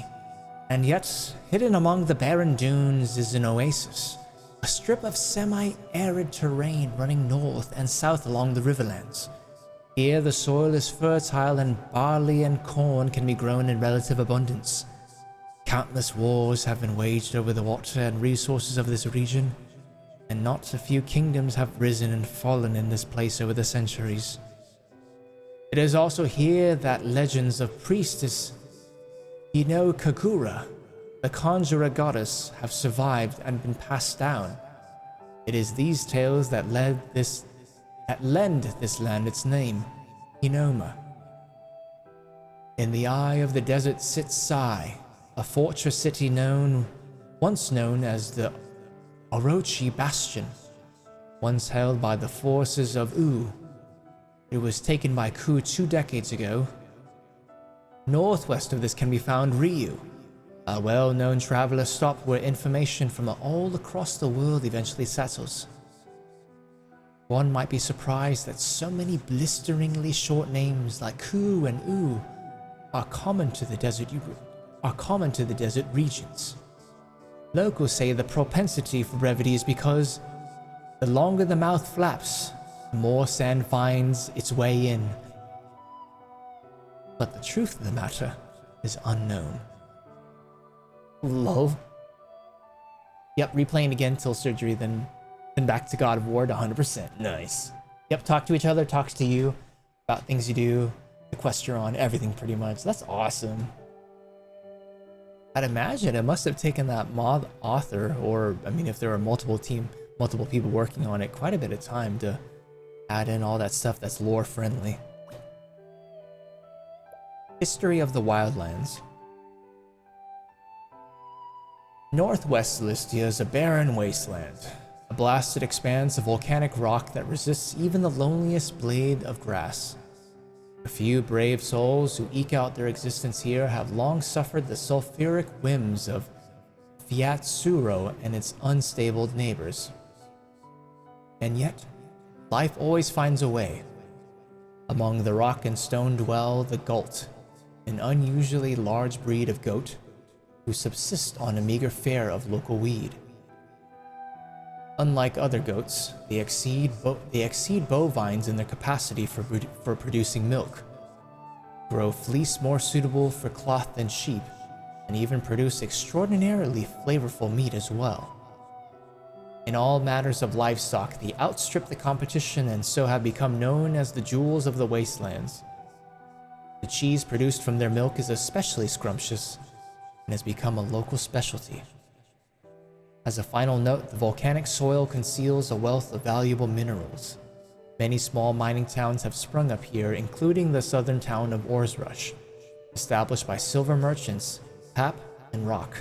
And yet, hidden among the barren dunes is an oasis, a strip of semi-arid terrain running north and south along the riverlands. Here the soil is fertile and barley and corn can be grown in relative abundance. Countless wars have been waged over the water and resources of this region, and not a few kingdoms have risen and fallen in this place over the centuries. It is also here that legends of priestess Kagura, the conjurer goddess, have survived and been passed down. It is these tales that lend this land its name, Hinoma. In the eye of the desert sits Sai, a fortress city once known as the Orochi Bastion, once held by the forces of U. It was taken by Ku 2 decades ago. Northwest of this can be found Ryu, a well-known traveler stop where information from all across the world eventually settles. One might be surprised that so many blisteringly short names like Ku and U are common to the desert regions. Locals say the propensity for brevity is because the longer the mouth flaps, the more sand finds its way in. But the truth of the matter is unknown. Love. Yep, replaying again till surgery, then back to God of War to 100%. Nice. Yep, talk to each other, talks to you about things you do. the quest you're on, everything pretty much. That's awesome. I'd imagine it must have taken that mod author, or I mean, if there were multiple people working on it, quite a bit of time to add in all that stuff that's lore friendly. History of the Wildlands. Northwest Solistia is a barren wasteland, a blasted expanse of volcanic rock that resists even the loneliest blade of grass. A few brave souls who eke out their existence here have long suffered the sulfuric whims of Fiatsuro and its unstable neighbors. And yet, life always finds a way. Among the rock and stone dwell the Gult, an unusually large breed of goat who subsist on a meager fare of local weed. Unlike other goats, they exceed bovines in their capacity for producing milk, grow fleece more suitable for cloth than sheep, and even produce extraordinarily flavorful meat as well. In all matters of livestock, they outstrip the competition and so have become known as the jewels of the wastelands. The cheese produced from their milk is especially scrumptious and has become a local specialty. As a final note, the volcanic soil conceals a wealth of valuable minerals. Many small mining towns have sprung up here, including the southern town of Oarsrush, established by silver merchants, Pap and Rock.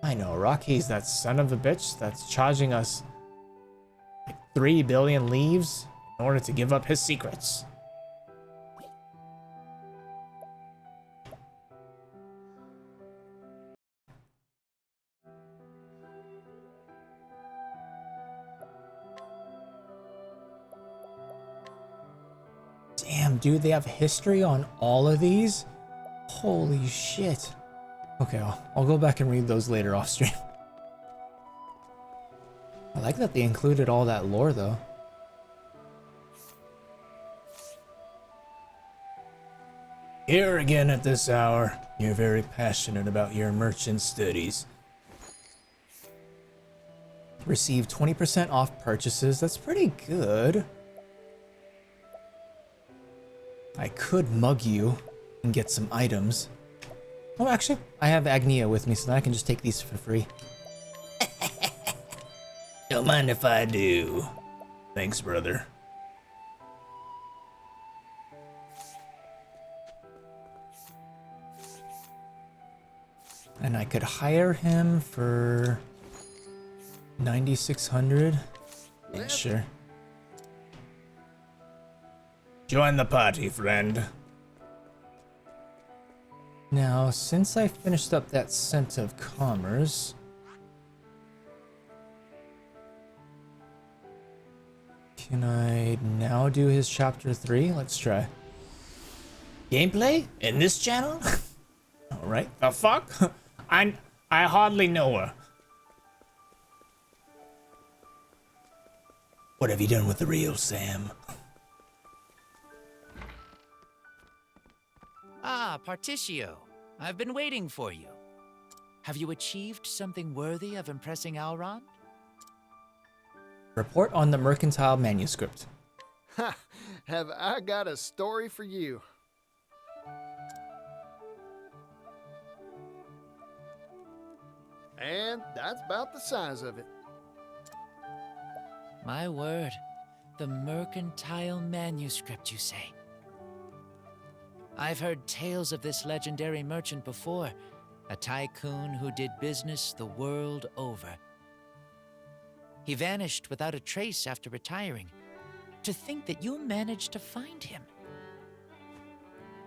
I know, Rocky's that son of a bitch that's charging us like 3 billion leaves in order to give up his secrets. Damn, dude, they have history on all of these? Holy shit. Okay, I'll go back and read those later off stream. I like that they included all that lore, though. Here again at this hour, you're very passionate about your merchant studies. Receive 20% off purchases. That's pretty good. I could mug you and get some items. Oh, actually, I have Agnia with me, so I can just take these for free. Don't mind if I do. Thanks, brother. And I could hire him for 9,600. Yeah, sure. Join the party, friend. Now, since I finished up that Scent of Commerce, can I now do his chapter 3? Let's try. Gameplay? In this channel? Alright, the fuck? I hardly know her. What have you done with the real Sam? Ah, Partitio. I've been waiting for you. Have you achieved something worthy of impressing Elrond? Report on the mercantile manuscript. Ha! Have I got a story for you? And that's about the size of it. My word. The mercantile manuscript, you say? I've heard tales of this legendary merchant before, a tycoon who did business the world over. He vanished without a trace after retiring. To think that you managed to find him.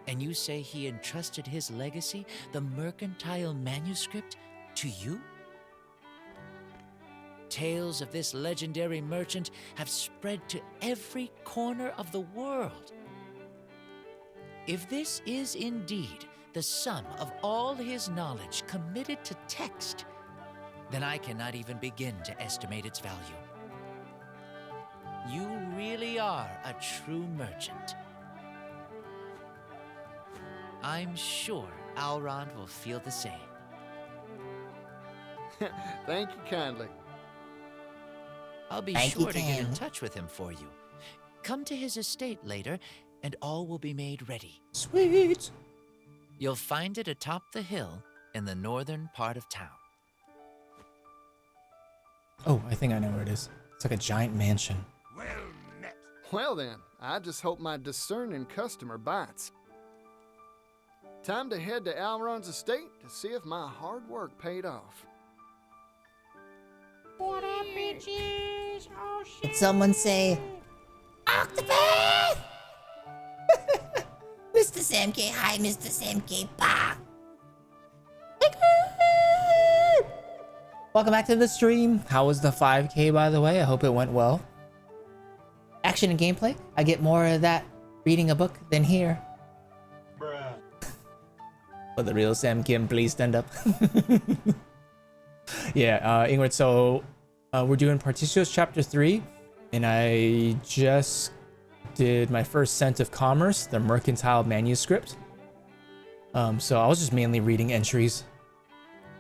And you say he entrusted his legacy, the mercantile manuscript, to you? Tales of this legendary merchant have spread to every corner of the world. If this is indeed the sum of all his knowledge committed to text, then I cannot even begin to estimate its value. You really are a true merchant. I'm sure Elrond will feel the same. Thank you kindly. I'll be sure to get in touch with him for you. Come to his estate later, and all will be made ready. Sweet. You'll find it atop the hill in the northern part of town. Oh, I think I know where it is. It's like a giant mansion. Well then, I just hope my discerning customer bites. Time to head to Alron's estate to see if my hard work paid off. What up, bitches? Oh, shit. Did someone say, OCTOPATH? MrSamKim, hi, MrSamKim. Bah. Welcome back to the stream. How was the 5K, by the way? I hope it went well. Action and gameplay. I get more of that reading a book than here. Bruh. Will the real SamKim please stand up? Yeah, Ingrid, so we're doing Partitio's chapter 3, and I just did my first Scent of Commerce, the mercantile manuscript. So I was just mainly reading entries,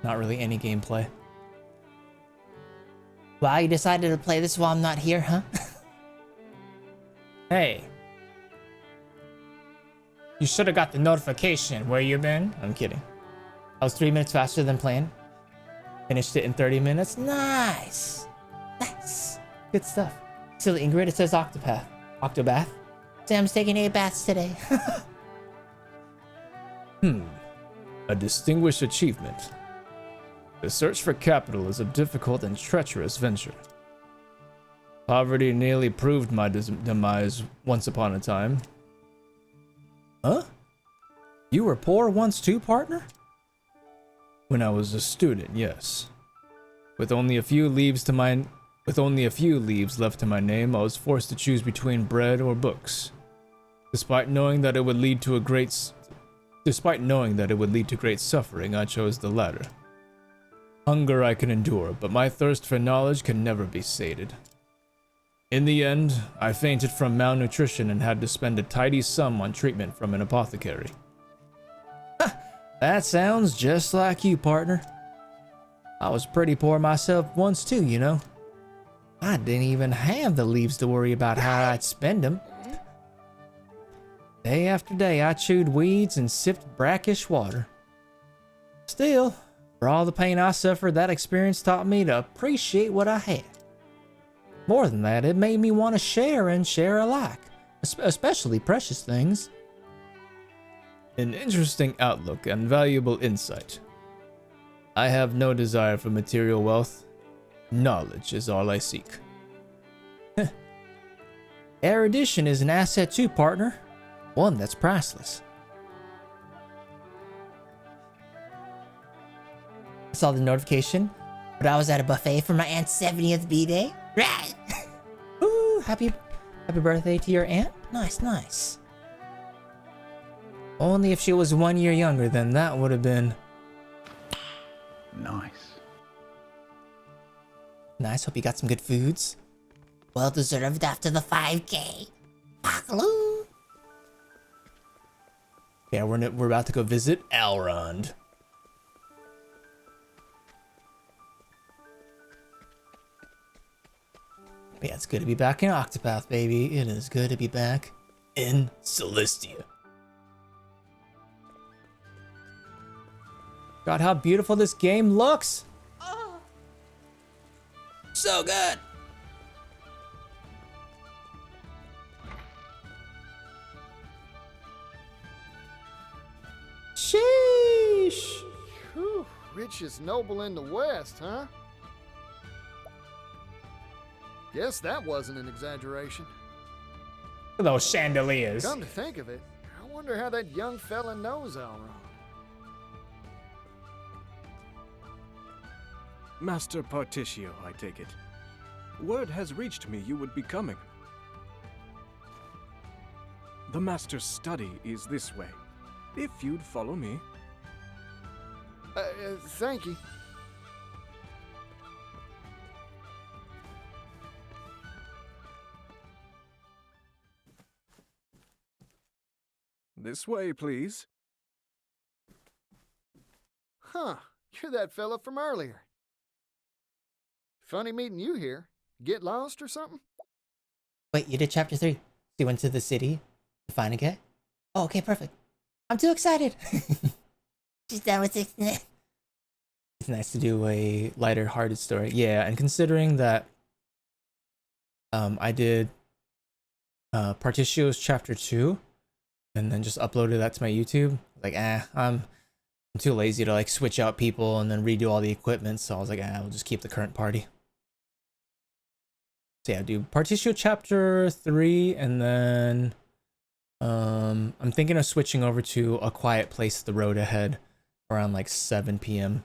not really any gameplay. Wow, you decided to play this while I'm not here, huh? Hey. You should have got the notification. Where you been? I'm kidding. I was 3 minutes faster than planned. Finished it in 30 minutes. Nice. Nice. Good stuff. Silly Ingrid, it says OCTOPATH. OCTOPATH? Sam's taking 8 baths today. A distinguished achievement. The search for capital is a difficult and treacherous venture. Poverty nearly proved my demise once upon a time. Huh? You were poor once too, partner? When I was a student, yes. With only a few leaves left to my name, I was forced to choose between bread or books. Despite knowing that it would lead to great suffering, I chose the latter. Hunger I can endure, but my thirst for knowledge can never be sated. In the end, I fainted from malnutrition and had to spend a tidy sum on treatment from an apothecary. That sounds just like you, partner. I was pretty poor myself once too, you know. I didn't even have the leaves to worry about how I'd spend them. Day after day, I chewed weeds and sipped brackish water. Still, for all the pain I suffered, that experience taught me to appreciate what I had. More than that, it made me want to share and share alike, especially precious things. An interesting outlook and valuable insight. I have no desire for material wealth. Knowledge is all I seek. Erudition is an asset too, partner. One that's priceless. I saw the notification, but I was at a buffet for my aunt's 70th b-day. Right. Ooh, happy birthday to your aunt. Nice, nice. Only if she was 1 year younger, then that would have been... Nice. Nice, hope you got some good foods. Well deserved after the 5K. Bakaloo. Yeah, we're about to go visit Elrond. Yeah, it's good to be back in OCTOPATH, baby. It is good to be back in Solistia. God, how beautiful this game looks! Oh. So good! Sheesh! Whew, rich is noble in the West, huh? Guess that wasn't an exaggeration. Look at those chandeliers. Come to think of it, I wonder how that young fella knows Elrond. Master Partitio, I take it. Word has reached me you would be coming. The Master's study is this way. If you'd follow me. Thank you. This way, please. Huh, you're that fella from earlier. Funny meeting you here. Get lost or something? Wait, you did chapter 3. You went to the city, Find a guy? Oh, okay, perfect. I'm too excited. She's done with it. It's nice to do a lighter hearted story. Yeah, and considering that I did Partitio's chapter 2 and then just uploaded that to my YouTube, like I'm too lazy to like switch out people and then redo all the equipment, so I was like, we'll just keep the current party. So yeah, do Partitio chapter 3 and then I'm thinking of switching over to A Quiet Place the Road Ahead around like 7 p.m.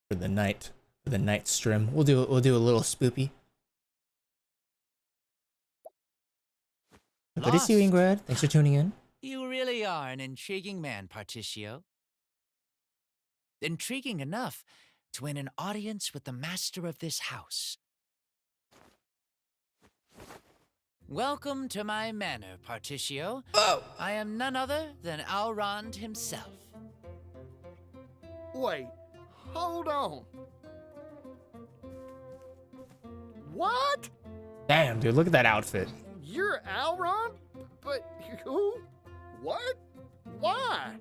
for the night stream. We'll do a little spoopy. Good to see you, Ingrid. Thanks for tuning in. You really are an intriguing man, Partitio. Intriguing enough to win an audience with the master of this house. Welcome to my manor, Partitio. Oh! I am none other than Alrond himself. Wait, hold on. What? Damn, dude, look at that outfit. You're Alron? But who? What? Why?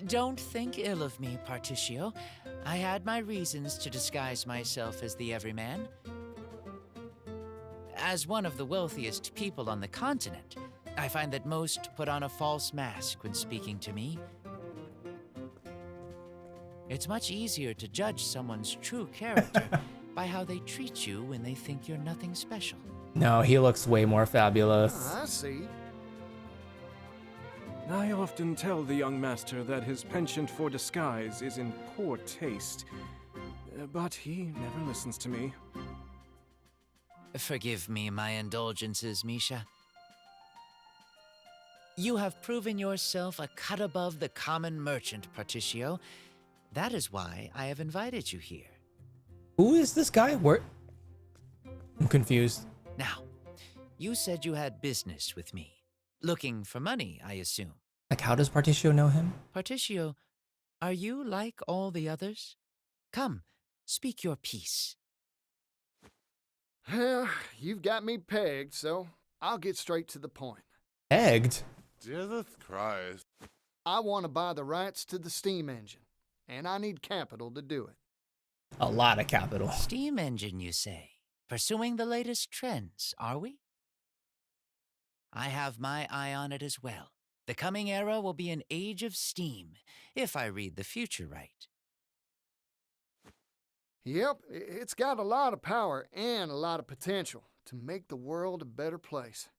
Don't think ill of me, Partitio. I had my reasons to disguise myself as the everyman. As one of the wealthiest people on the continent, I find that most put on a false mask when speaking to me. It's much easier to judge someone's true character by how they treat you when they think you're nothing special. No, he looks way more fabulous. I see. I often tell the young master that his penchant for disguise is in poor taste, but he never listens to me. Forgive me my indulgences, Misha. You have proven yourself a cut above the common merchant, Partitio. That is why I have invited you here. Who is this guy? Where? I'm confused. Now, you said you had business with me. Looking for money, I assume. Like, how does Partitio know him? Partitio, are you like all the others? Come, speak your piece. Well, you've got me pegged, so I'll get straight to the point. Egged? Jesus Christ. I want to buy the rights to the steam engine, and I need capital to do it. A lot of capital. Steam engine, you say? Pursuing the latest trends, are we? I have my eye on it as well. The coming era will be an age of steam, if I read the future right. Yep, it's got a lot of power and a lot of potential to make the world a better place.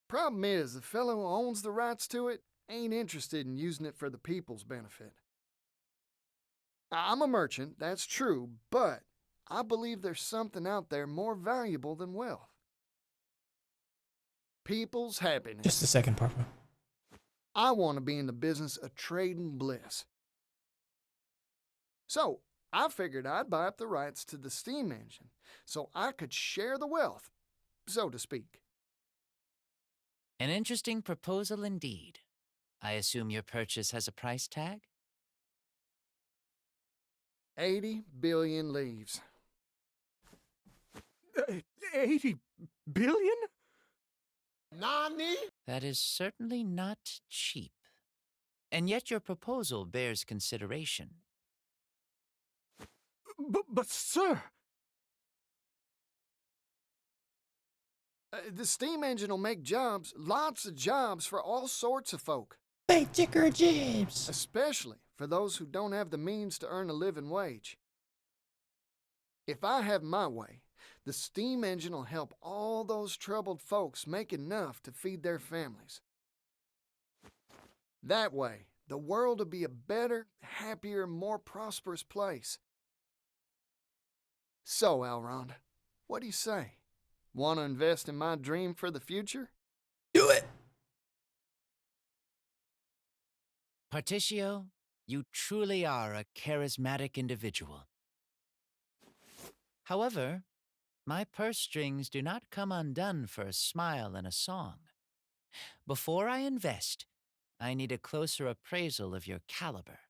Problem is, the fellow who owns the rights to it ain't interested in using it for the people's benefit. I'm a merchant, that's true, but I believe there's something out there more valuable than wealth. People's happiness. Just a second, Papa. I want to be in the business of trading bliss. So, I figured I'd buy up the rights to the steam engine so I could share the wealth, so to speak. An interesting proposal indeed. I assume your purchase has a price tag? 80 billion leaves. 80 billion? Nani? That is certainly not cheap. And yet your proposal bears consideration. But sir! The steam engine will make jobs, lots of jobs for all sorts of folk. Hey, chicker jibs! Especially for those who don't have the means to earn a living wage. If I have my way, the steam engine will help all those troubled folks make enough to feed their families. That way, the world will be a better, happier, more prosperous place. So, Elrond, what do you say? Want to invest in my dream for the future? Do it! Partitio, you truly are a charismatic individual. However, my purse strings do not come undone for a smile and a song. Before I invest, I need a closer appraisal of your caliber.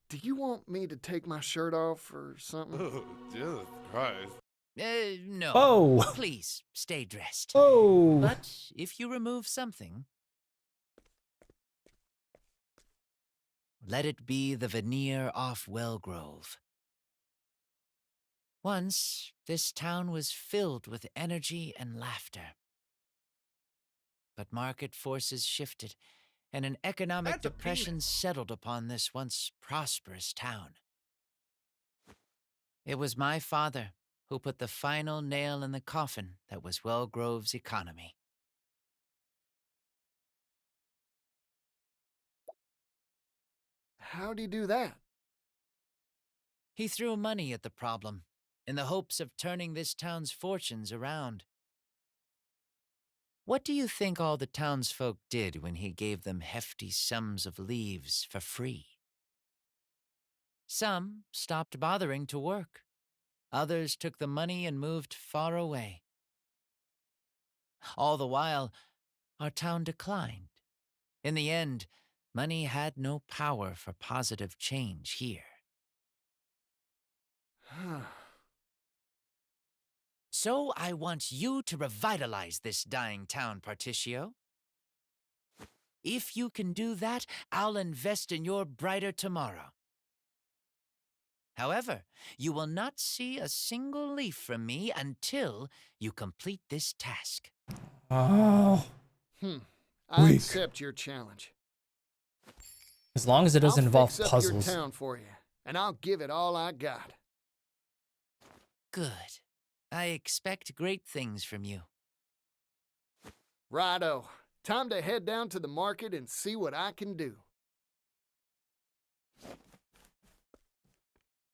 Do you want me to take my shirt off or something? Oh, Jesus Christ. No. Oh. Please, stay dressed. Oh. But if you remove something, let it be the veneer off Wellgrove. Once, this town was filled with energy and laughter. But market forces shifted, and an economic depression settled upon this once prosperous town. It was my father who put the final nail in the coffin that was Wellgrove's economy. How'd he do that? He threw money at the problem, in the hopes of turning this town's fortunes around. What do you think all the townsfolk did when he gave them hefty sums of leaves for free? Some stopped bothering to work. Others took the money and moved far away. All the while, our town declined. In the end, money had no power for positive change here. So I want you to revitalize this dying town, Particio. If you can do that, I'll invest in your brighter tomorrow. However, you will not see a single leaf from me until you complete this task. Oh. I Weak. accept your challenge. As long as it doesn't involve I'll fix up puzzles. your town for you, and I'll give it all I got. Good. I expect great things from you. Righto. Time to head down to the market and see what I can do.